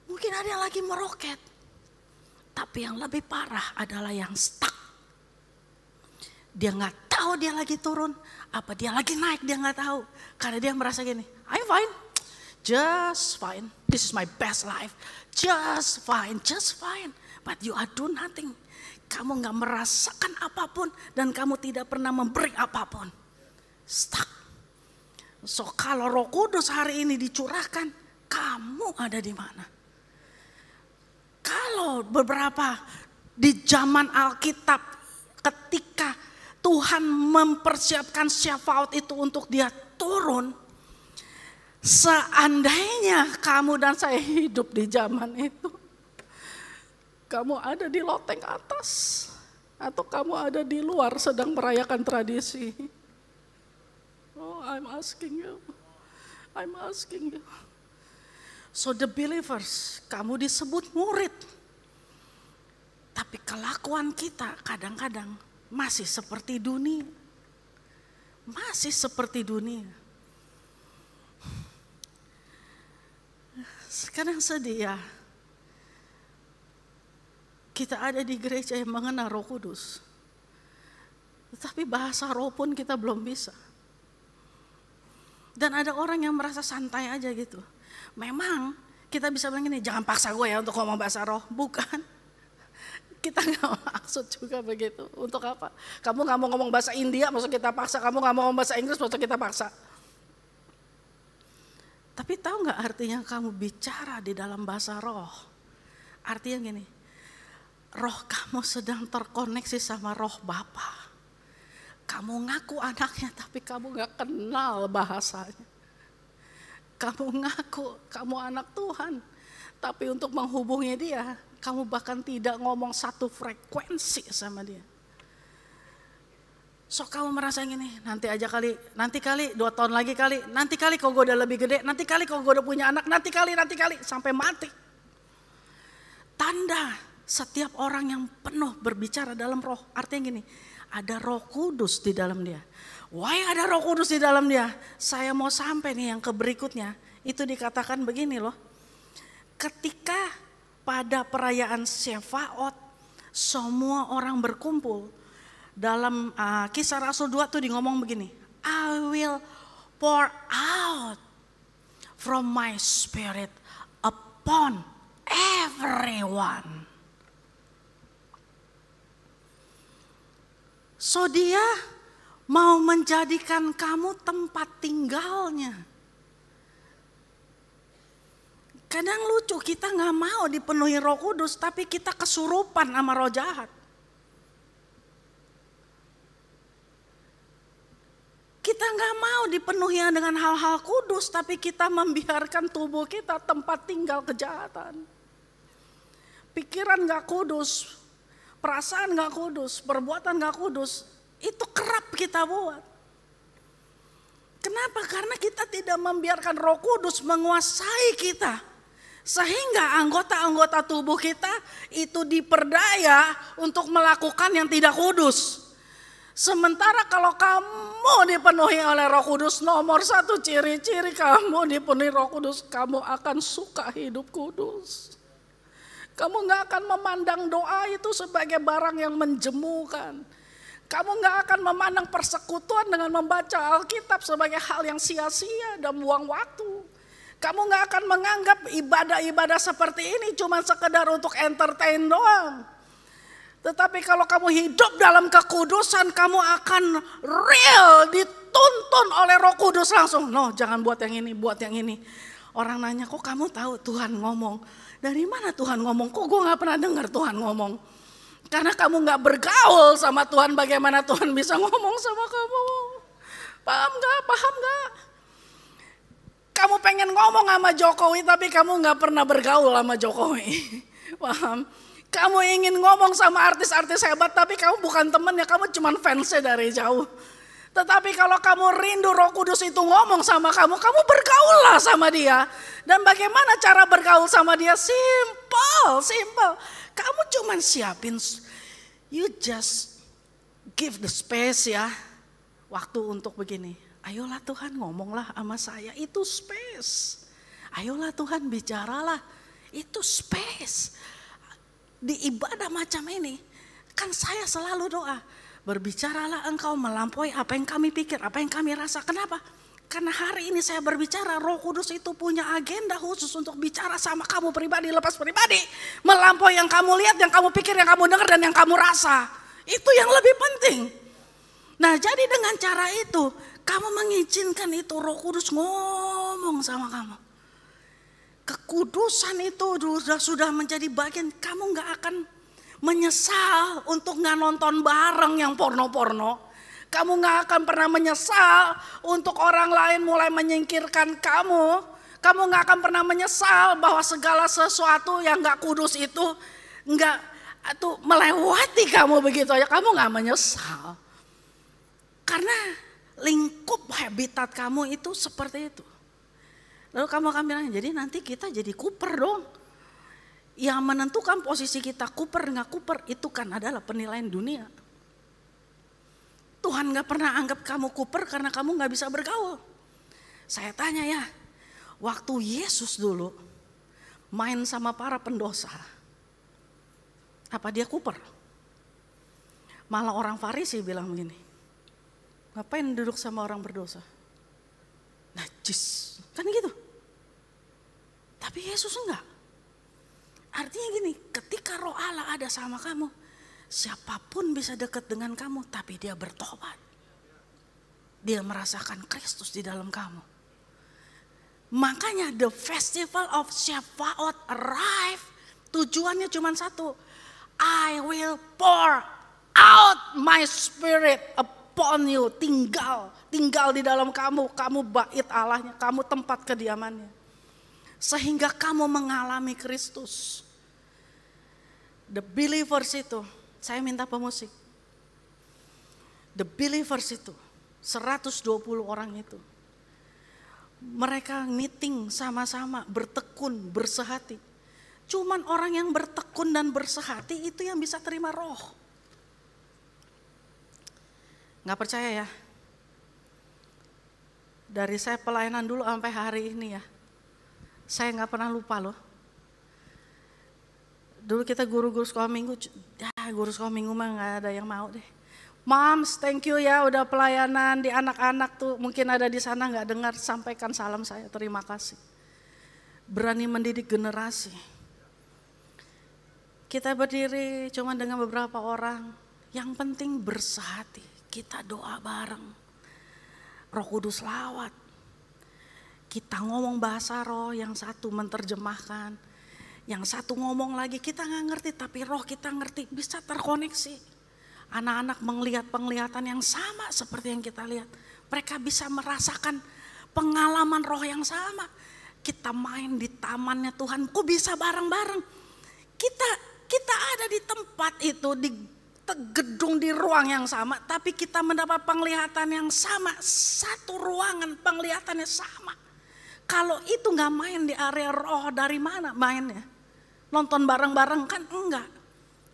Mungkin ada yang lagi meroket. Tapi yang lebih parah adalah yang stuck. Dia gak tahu dia lagi turun, apa dia lagi naik, dia gak tahu. Karena dia merasa gini, I'm fine, just fine. This is my best life, just fine. But you are doing nothing. Kamu gak merasakan apapun dan kamu tidak pernah memberi apapun. Stuck. So kalau Roh Kudus hari ini dicurahkan, kamu ada di mana? Kalau beberapa di zaman Alkitab ketika Tuhan mempersiapkan syafaat itu untuk dia turun, seandainya kamu dan saya hidup di zaman itu, kamu ada di loteng atas atau kamu ada di luar sedang merayakan tradisi? Oh, I'm asking you. So the believers, kamu disebut murid. Tapi kelakuan kita kadang-kadang masih seperti dunia. Sekarang sedih ya. Kita ada di gereja yang mengenal Roh Kudus. Tetapi bahasa roh pun kita belum bisa. Dan ada orang yang merasa santai aja gitu. Memang kita bisa bilang gini, jangan paksa gue ya untuk ngomong bahasa roh. Bukan. Kita gak maksud juga begitu. Untuk apa? Kamu gak mau ngomong bahasa India, maksud kita paksa. Kamu gak mau ngomong bahasa Inggris, maksud kita paksa. Tapi tahu gak artinya kamu bicara di dalam bahasa roh? Artinya gini, roh kamu sedang terkoneksi sama roh Bapa. Kamu ngaku anaknya tapi kamu gak kenal bahasanya. Kamu ngaku kamu anak Tuhan. Tapi untuk menghubungi dia, kamu bahkan tidak ngomong satu frekuensi sama dia. So kamu merasa gini, nanti kali 2 tahun lagi kali, nanti kali kalau gue udah lebih gede, nanti kali kalau gue udah punya anak, nanti kali, sampai mati. Tanda setiap orang yang penuh berbicara dalam roh, artinya gini, ada Roh Kudus di dalam dia. Why ada Roh Kudus di dalam dia? Saya mau sampai nih yang ke berikutnya. Itu dikatakan begini loh. Ketika pada perayaan Syafaat, semua orang berkumpul. Dalam Kisah Rasul 2 tuh ngomong begini. I will pour out from my spirit upon everyone. So dia mau menjadikan kamu tempat tinggalnya. Kadang lucu, kita gak mau dipenuhi Roh Kudus, tapi kita kesurupan sama roh jahat. Kita gak mau dipenuhi dengan hal-hal kudus, tapi kita membiarkan tubuh kita tempat tinggal kejahatan. Pikiran gak kudus, perasaan gak kudus, perbuatan gak kudus, itu kerap kita buat. Kenapa? Karena kita tidak membiarkan Roh Kudus menguasai kita. Sehingga anggota-anggota tubuh kita itu diperdaya untuk melakukan yang tidak kudus. Sementara kalau kamu dipenuhi oleh Roh Kudus, nomor 1 ciri-ciri kamu dipenuhi Roh Kudus, kamu akan suka hidup kudus. Kamu gak akan memandang doa itu sebagai barang yang menjemukan. Kamu gak akan memandang persekutuan dengan membaca Alkitab sebagai hal yang sia-sia dan buang waktu. Kamu gak akan menganggap ibadah-ibadah seperti ini cuma sekedar untuk entertain doang. Tetapi kalau kamu hidup dalam kekudusan, kamu akan real dituntun oleh Roh Kudus langsung. No, jangan buat yang ini, buat yang ini. Orang nanya, kok kamu tahu Tuhan ngomong? Dari mana Tuhan ngomong? Kok gue gak pernah dengar Tuhan ngomong? Karena kamu gak bergaul sama Tuhan, bagaimana Tuhan bisa ngomong sama kamu? Paham gak? Paham gak? Kamu pengen ngomong sama Jokowi, tapi kamu gak pernah bergaul sama Jokowi. Paham? Kamu ingin ngomong sama artis-artis hebat, tapi kamu bukan temennya, kamu cuma fansnya dari jauh. Tetapi kalau kamu rindu Roh Kudus itu ngomong sama kamu, kamu bergaul lah sama dia. Dan bagaimana cara bergaul sama dia? Simple. Kamu cuma siapin, you just give the space ya. Waktu untuk begini, ayolah Tuhan ngomonglah sama saya, itu space. Ayolah Tuhan bicaralah, itu space. Di ibadah macam ini, kan saya selalu doa, berbicaralah engkau melampaui apa yang kami pikir, apa yang kami rasa. Kenapa? Karena hari ini saya berbicara, Roh Kudus itu punya agenda khusus untuk bicara sama kamu pribadi, lepas pribadi. Melampaui yang kamu lihat, yang kamu pikir, yang kamu dengar, dan yang kamu rasa. Itu yang lebih penting. Nah, jadi dengan cara itu, kamu mengizinkan itu Roh Kudus ngomong sama kamu. Kekudusan itu sudah menjadi bagian, kamu gak akan menyesal untuk gak nonton bareng yang porno-porno. Kamu gak akan pernah menyesal untuk orang lain mulai menyingkirkan kamu. Kamu gak akan pernah menyesal bahwa segala sesuatu yang gak kudus itu gak melewati kamu begitu aja. Kamu gak menyesal. Karena lingkup habitat kamu itu seperti itu. Lalu kamu akan bilang, jadi nanti kita jadi Cooper dong. Yang menentukan posisi kita Cooper nggak Cooper itu kan adalah penilaian dunia. Tuhan nggak pernah anggap kamu Cooper karena kamu nggak bisa bergaul. Saya tanya ya, waktu Yesus dulu main sama para pendosa, apa dia Cooper? Malah orang Farisi bilang begini, ngapain duduk sama orang berdosa? Najis, kan gitu. Tapi Yesus enggak. Artinya gini, ketika Roh Allah ada sama kamu, siapapun bisa dekat dengan kamu, tapi dia bertobat. Dia merasakan Kristus di dalam kamu. Makanya the festival of Shavuot arrive, tujuannya cuma satu. I will pour out my spirit upon you. Tinggal di dalam kamu bait Allahnya, kamu tempat kediamannya. Sehingga kamu mengalami Kristus. The believers itu, saya minta pemusik. The believers itu, 120 orang itu. Mereka meeting sama-sama, bertekun, bersehati. Cuman orang yang bertekun dan bersehati itu yang bisa terima roh. Gak percaya ya? Dari saya pelayanan dulu sampai hari ini ya. Saya gak pernah lupa loh. Dulu kita guru-guru sekolah minggu, guru sekolah minggu mah gak ada yang mau deh. Moms, thank you ya udah pelayanan di anak-anak tuh. Mungkin ada di sana gak dengar, sampaikan salam saya, terima kasih. Berani mendidik generasi. Kita berdiri cuma dengan beberapa orang, yang penting bersehati. Kita doa bareng, Roh Kudus lawat. Kita ngomong bahasa roh, yang satu menerjemahkan, yang satu ngomong lagi, kita gak ngerti tapi roh kita ngerti, bisa terkoneksi. Anak-anak melihat penglihatan yang sama seperti yang kita lihat. Mereka bisa merasakan pengalaman roh yang sama. Kita main di tamannya Tuhan, kok bisa bareng-bareng. Kita ada di tempat itu, di gedung di ruang yang sama, tapi kita mendapat penglihatan yang sama. Satu ruangan penglihatannya sama. Kalau itu gak main di area roh, dari mana mainnya? Nonton bareng-bareng kan enggak.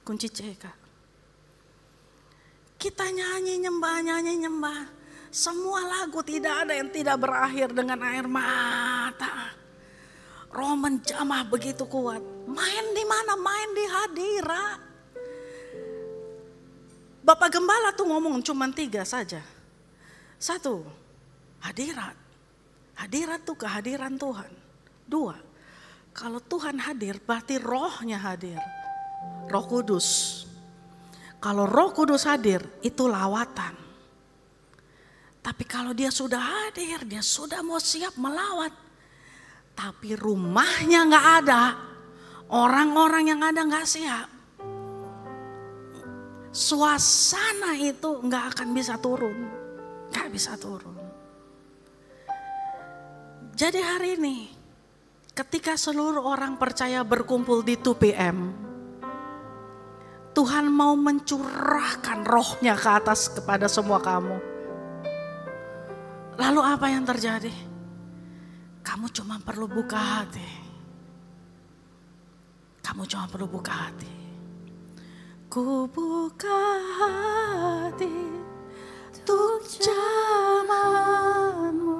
Kunci C Kak. Kita nyanyi nyembah. Semua lagu tidak ada yang tidak berakhir dengan air mata. Roh menjamah begitu kuat. Main di mana? Main di hadirat. Bapak Gembala tuh ngomong cuma 3 saja. 1, hadirat. Hadirat tuh kehadiran Tuhan. Dua, kalau Tuhan hadir berarti rohnya hadir. Roh Kudus. Kalau Roh Kudus hadir itu lawatan. Tapi kalau dia sudah hadir, dia sudah mau siap melawat. Tapi rumahnya gak ada. Orang-orang yang ada gak siap. Suasana itu gak akan bisa turun. Gak bisa turun. Jadi hari ini ketika seluruh orang percaya berkumpul di 2 PM, Tuhan mau mencurahkan rohnya ke atas kepada semua kamu. Lalu apa yang terjadi? Kamu cuma perlu buka hati. Kamu cuma perlu buka hati. Ku buka hati untuk jamamu,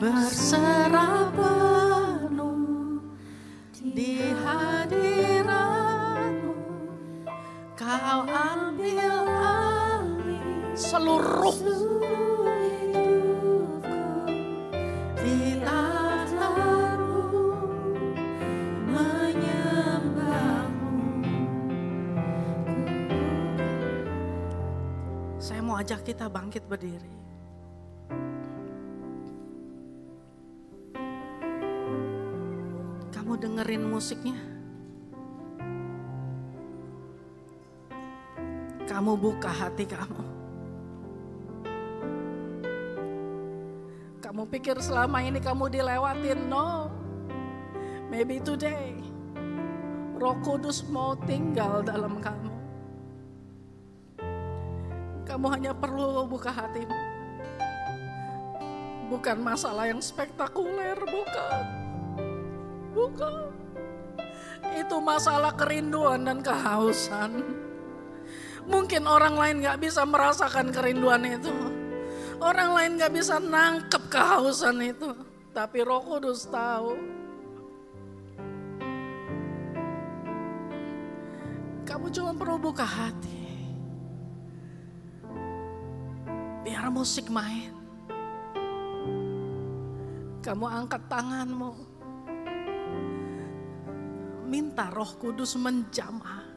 berserah penuh di hadiratmu. Kau ambil alih seluruh hidupku, di altarmu menyembahmu. Saya mau ajak kita bangkit berdiri. Kamu dengerin musiknya. Kamu buka hati kamu. Kamu pikir selama ini kamu dilewatin? No. Maybe today Roh Kudus mau tinggal dalam kamu. Kamu hanya perlu buka hatimu. Bukan masalah yang spektakuler, bukan. Bukan. Itu masalah kerinduan dan kehausan. Mungkin orang lain gak bisa merasakan kerinduan itu. Orang lain gak bisa nangkep kehausan itu. Tapi Roh Kudus tahu. Kamu cuma perlu buka hati. Biar musik main. Kamu angkat tanganmu. Minta Roh Kudus menjamah.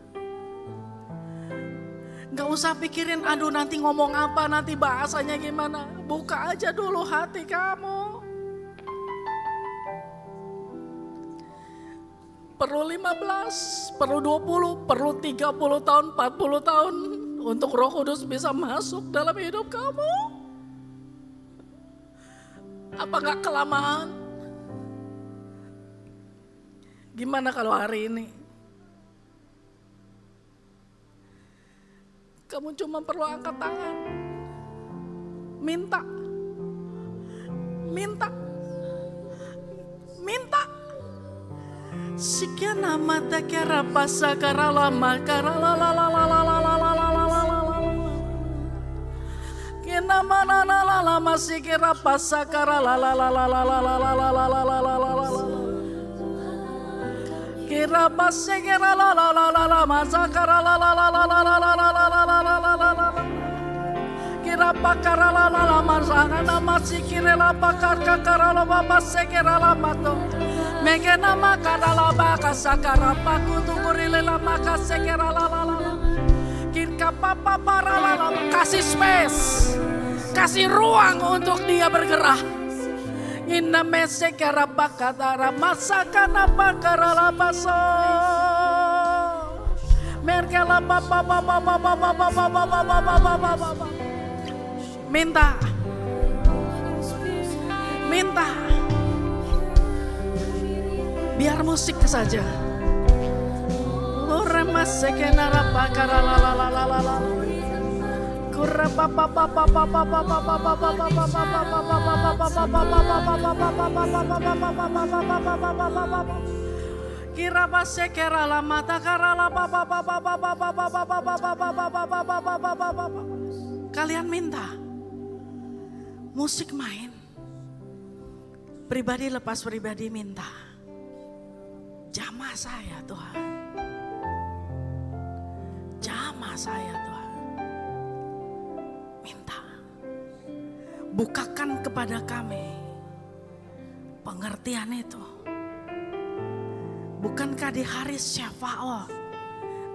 Gak usah pikirin, aduh nanti ngomong apa, nanti bahasanya gimana. Buka aja dulu hati kamu. Perlu 15, perlu 20, perlu 30 tahun, 40 tahun. Untuk Roh Kudus bisa masuk dalam hidup kamu. Apa gak kelamaan? Gimana kalau hari ini? Kamu cuma perlu angkat tangan. Minta. Minta. Minta. Sikiana mata kera pasa kara lama kara la la la la la la la la la la la la. Kena mana la la la masih kera pasa kara la la la la la la la la la la la la la la la. Kira pase kira la la la la la masa kara la la la la la la la la la la la la la la. Kira pakara la la la masa kana masih kira la pakar kakara la baba sekira la mato. Mege nama kara la baka sakara paku tunggurile la maka sekira la la la. Kirka papa para la la kasih space, kasih ruang untuk dia bergerak. Inna mese kara bakatara masakana bakara la baso. Merkela papa papa papa papa papa papa papa. Minta. Minta. Biar musik saja. Ore mase kenara bakara la la la la la la. Kira papa papa papa papa papa papa kira base kera la mata kara la papa papa papa papa. Kalian minta musik main, pribadi lepas pribadi minta. Jamah saya Tuhan, jamah saya Tuhan. Minta, bukakan kepada kami pengertian itu. Bukankah di hari Syafaat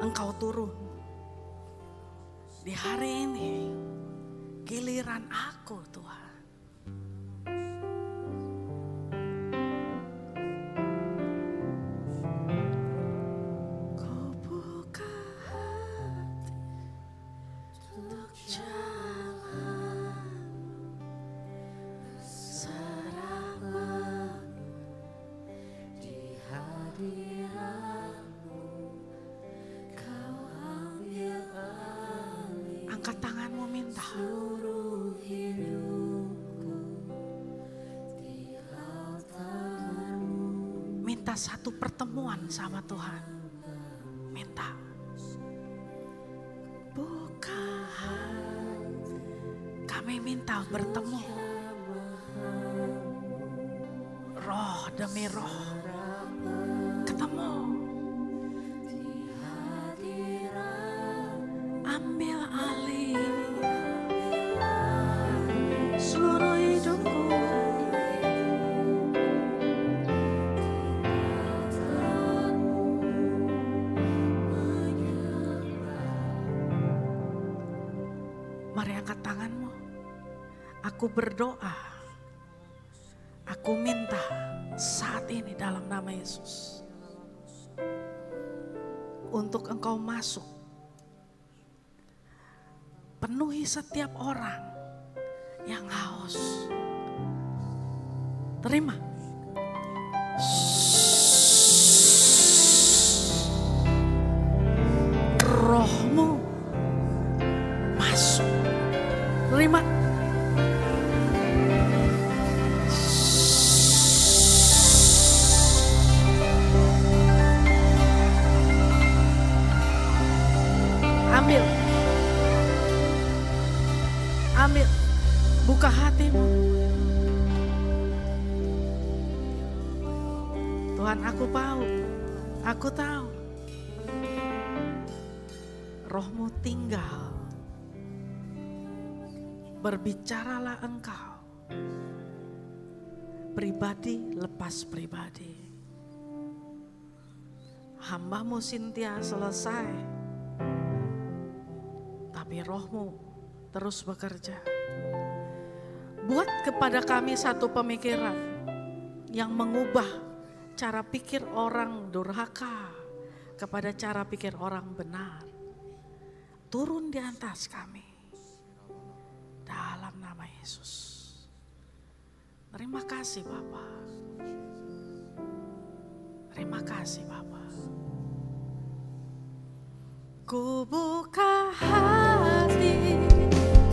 Engkau turun? Di hari ini giliran aku Tuhan. Angkat tanganmu minta. Minta satu pertemuan sama Tuhan. Minta. Buka. Kami minta bertemu. Roh demi roh. Ketemu. Ambil alih seluruh hidupku. Mari angkat tanganmu. Aku berdoa. Aku minta saat ini dalam nama Yesus. Untuk Engkau masuk. Penuhi setiap orang yang haus. Terima. Rohmu masuk. Terima. Ambil. Ambil, buka hatimu. Tuhan, aku tahu. Rohmu tinggal. Berbicaralah Engkau. Pribadi lepas pribadi. Hambamu Cynthia selesai. Tapi rohmu terus bekerja. Buat kepada kami satu pemikiran yang mengubah cara pikir orang durhaka kepada cara pikir orang benar. Turun di atas kami. Dalam nama Yesus. Terima kasih Bapa. Terima kasih Bapa. Ku buka hati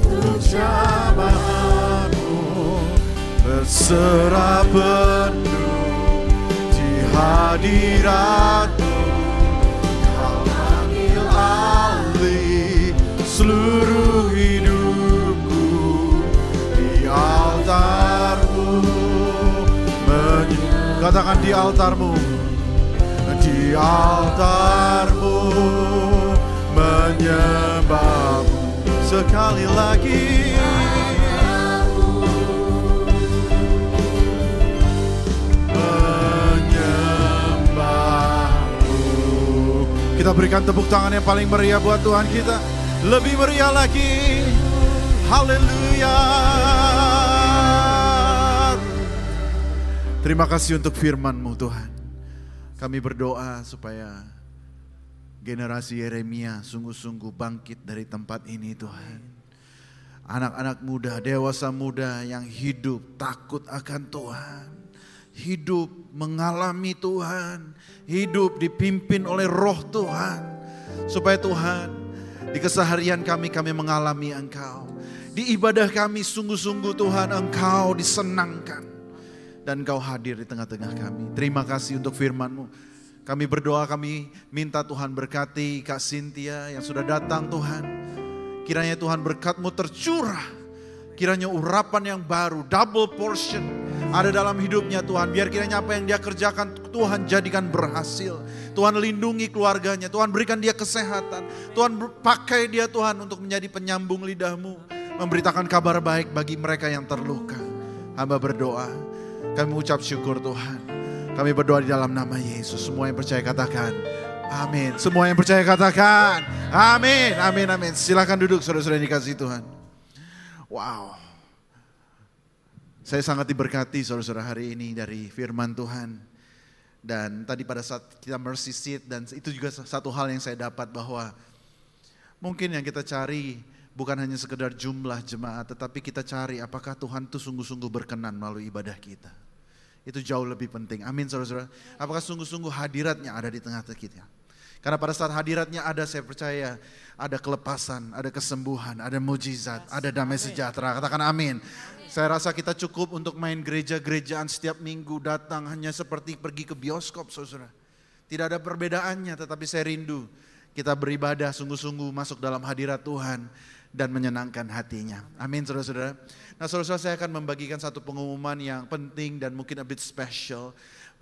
untuk jamahanmu, berserah penuh di hadiratmu. Kau ambil alih seluruh hidupku di altarmu. Katakan di altarmu, di altarmu menyembahmu. Sekali lagi menyembahmu. Kita berikan tepuk tangan yang paling meriah buat Tuhan kita. Lebih meriah lagi. Haleluya. Terima kasih untuk firman-Mu Tuhan. Kami berdoa supaya generasi Yeremia sungguh-sungguh bangkit dari tempat ini Tuhan. Anak-anak muda, dewasa muda yang hidup takut akan Tuhan. Hidup mengalami Tuhan. Hidup dipimpin oleh roh Tuhan. Supaya Tuhan di keseharian kami mengalami Engkau. Di ibadah kami sungguh-sungguh Tuhan Engkau disenangkan. Dan Engkau hadir di tengah-tengah kami. Terima kasih untuk firman-Mu. Kami berdoa, kami minta Tuhan berkati Kak Cynthia yang sudah datang Tuhan. Kiranya Tuhan berkat-Mu tercurah. Kiranya urapan yang baru, double portion ada dalam hidupnya Tuhan. Biar kiranya apa yang dia kerjakan Tuhan jadikan berhasil. Tuhan lindungi keluarganya, Tuhan berikan dia kesehatan. Tuhan pakai dia Tuhan untuk menjadi penyambung lidah-Mu. Memberitakan kabar baik bagi mereka yang terluka. Hamba berdoa Kami mengucap syukur Tuhan. Kami berdoa di dalam nama Yesus. Semua yang percaya katakan amin. Semua yang percaya katakan amin, amin, amin. Silakan duduk saudara-saudara yang dikasihi Tuhan. Wow. Saya sangat diberkati saudara-saudara hari ini dari firman Tuhan. Dan tadi pada saat kita mercy seat, dan itu juga satu hal yang saya dapat bahwa mungkin yang kita cari bukan hanya sekedar jumlah jemaat, tetapi kita cari apakah Tuhan itu sungguh-sungguh berkenan melalui ibadah kita. Itu jauh lebih penting. Amin saudara-saudara. Apakah sungguh-sungguh hadiratnya ada di tengah-tengah kita. Karena pada saat hadiratnya ada, saya percaya ada kelepasan, ada kesembuhan, ada mujizat, ada damai sejahtera. Katakan amin. Saya rasa kita cukup untuk main gereja-gerejaan setiap minggu datang hanya seperti pergi ke bioskop saudara. Tidak ada perbedaannya, tetapi saya rindu kita beribadah sungguh-sungguh masuk dalam hadirat Tuhan dan menyenangkan hatinya. Amin saudara-saudara. Nah saudara-saudara, saya akan membagikan satu pengumuman yang penting dan mungkin a bit special.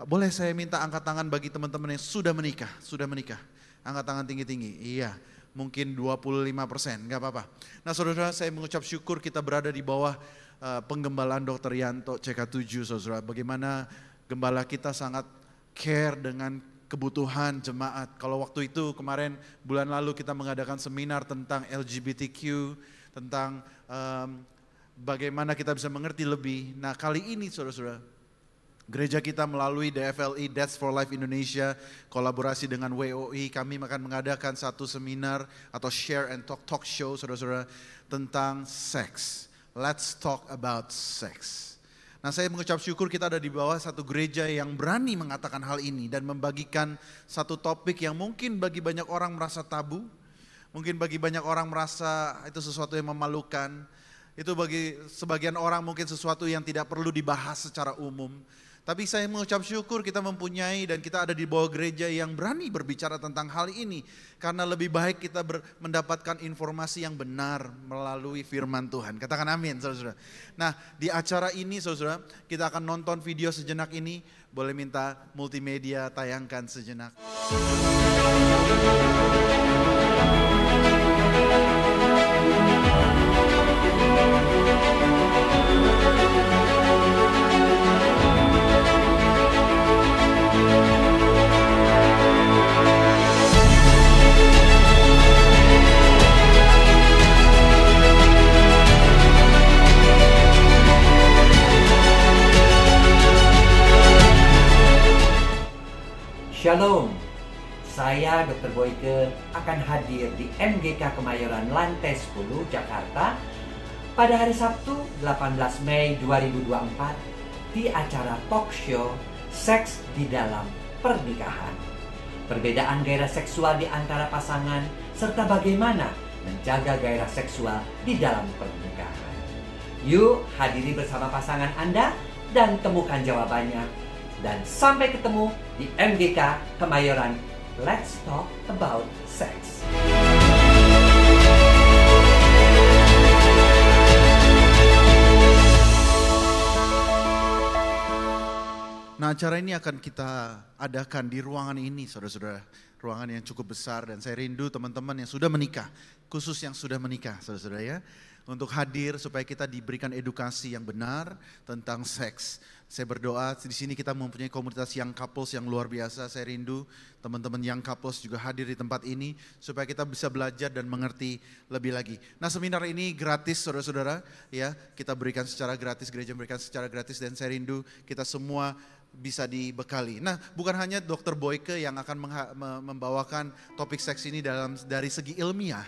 Boleh saya minta angkat tangan bagi teman-teman yang sudah menikah? Sudah menikah? Angkat tangan tinggi-tinggi. Iya, mungkin 25%, gak apa-apa. Nah saudara-saudara, saya mengucap syukur kita berada di bawah penggembalaan Dr. Yanto CK7 saudara. Bagaimana gembala kita sangat care dengan kebutuhan jemaat. Kalau waktu itu kemarin bulan lalu kita mengadakan seminar tentang LGBTQ, tentang bagaimana kita bisa mengerti lebih. Nah kali ini saudara-saudara, gereja kita melalui DFLI, That's for Life Indonesia, kolaborasi dengan WOI, kami akan mengadakan satu seminar atau share and talk show saudara-saudara tentang seks. Let's talk about sex. Nah saya mengucap syukur kita ada di bawah satu gereja yang berani mengatakan hal ini dan membagikan satu topik yang mungkin bagi banyak orang merasa tabu. Mungkin bagi banyak orang merasa itu sesuatu yang memalukan. Itu bagi sebagian orang mungkin sesuatu yang tidak perlu dibahas secara umum. Tapi saya mengucap syukur kita mempunyai dan kita ada di bawah gereja yang berani berbicara tentang hal ini. Karena lebih baik kita mendapatkan informasi yang benar melalui firman Tuhan. Katakan amin saudara-saudara. Nah di acara ini saudara, kita akan nonton video sejenak ini. Boleh minta multimedia tayangkan sejenak. Shalom, saya Dr. Boyke akan hadir di MGK Kemayoran lantai 10 Jakarta pada hari Sabtu 18 Mei 2024 di acara talk show Seks di Dalam Pernikahan. Perbedaan gairah seksual di antara pasangan serta bagaimana menjaga gairah seksual di dalam pernikahan. Yuk hadiri bersama pasangan Anda dan temukan jawabannya. Dan sampai ketemu di MGK Kemayoran. Let's talk about sex. Nah acara ini akan kita adakan di ruangan ini saudara-saudara. Ruangan yang cukup besar dan saya rindu teman-teman yang sudah menikah. Khusus yang sudah menikah saudara-saudara ya. Untuk hadir supaya kita diberikan edukasi yang benar tentang seks. Saya berdoa di sini kita mempunyai komunitas young couples yang luar biasa. Saya rindu teman-teman young couples juga hadir di tempat ini supaya kita bisa belajar dan mengerti lebih lagi. Nah seminar ini gratis saudara-saudara ya. Kita berikan secara gratis, gereja memberikan secara gratis dan saya rindu kita semua bisa dibekali. Nah bukan hanya Dr. Boyke yang akan membawakan topik seks ini dari segi ilmiah.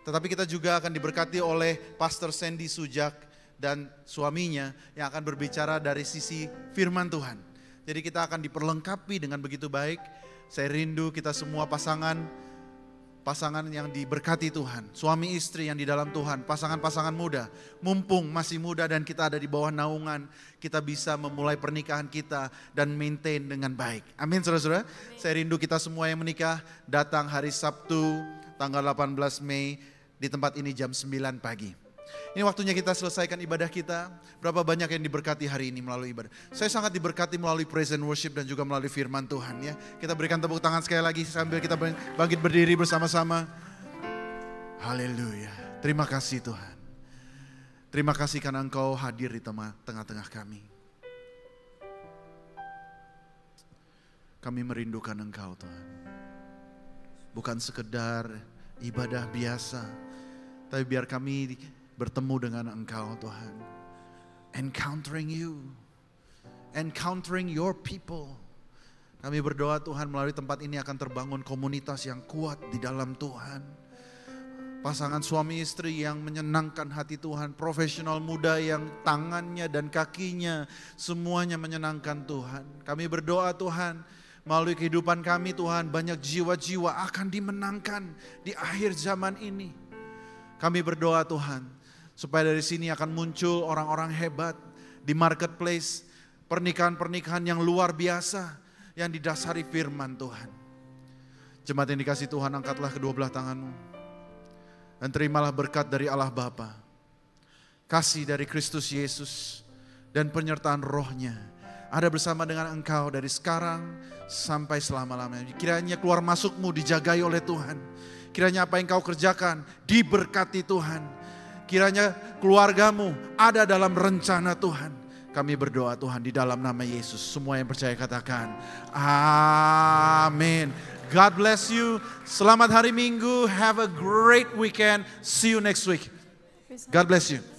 Tetapi kita juga akan diberkati oleh Pastor Sandy Sujak dan suaminya yang akan berbicara dari sisi firman Tuhan. Jadi kita akan diperlengkapi dengan begitu baik. Saya rindu kita semua pasangan yang diberkati Tuhan. Suami istri yang di dalam Tuhan, pasangan-pasangan muda. Mumpung masih muda dan kita ada di bawah naungan, kita bisa memulai pernikahan kita dan maintain dengan baik. Amin saudara-saudara. Saya rindu kita semua yang menikah datang hari Sabtu tanggal 18 Mei di tempat ini jam 9 pagi. Ini waktunya kita selesaikan ibadah kita. Berapa banyak yang diberkati hari ini melalui ibadah. Saya sangat diberkati melalui praise and worship dan juga melalui firman Tuhan ya. Kita berikan tepuk tangan sekali lagi sambil kita bangkit berdiri bersama-sama. Haleluya. Terima kasih Tuhan. Terima kasih karena Engkau hadir di tengah-tengah kami. Kami merindukan Engkau Tuhan. Bukan sekedar ibadah biasa, tapi biar kami bertemu dengan Engkau Tuhan. Encountering you, encountering your people. Kami berdoa Tuhan melalui tempat ini akan terbangun komunitas yang kuat di dalam Tuhan. Pasangan suami istri yang menyenangkan hati Tuhan. Profesional muda yang tangannya dan kakinya semuanya menyenangkan Tuhan. Kami berdoa Tuhan, melalui kehidupan kami Tuhan, banyak jiwa-jiwa akan dimenangkan di akhir zaman ini. Kami berdoa Tuhan, supaya dari sini akan muncul orang-orang hebat di marketplace. Pernikahan-pernikahan yang luar biasa, yang didasari firman Tuhan. Jemaat yang dikasihi Tuhan, angkatlah kedua belah tanganmu. Dan terimalah berkat dari Allah Bapa, kasih dari Kristus Yesus, dan penyertaan Roh-Nya ada bersama dengan engkau dari sekarang sampai selama-lamanya. Kiranya keluar masukmu dijagai oleh Tuhan. Kiranya apa yang kau kerjakan diberkati Tuhan. Kiranya keluargamu ada dalam rencana Tuhan. Kami berdoa Tuhan di dalam nama Yesus. Semua yang percaya katakan amin. God bless you. Selamat hari Minggu. Have a great weekend. See you next week. God bless you.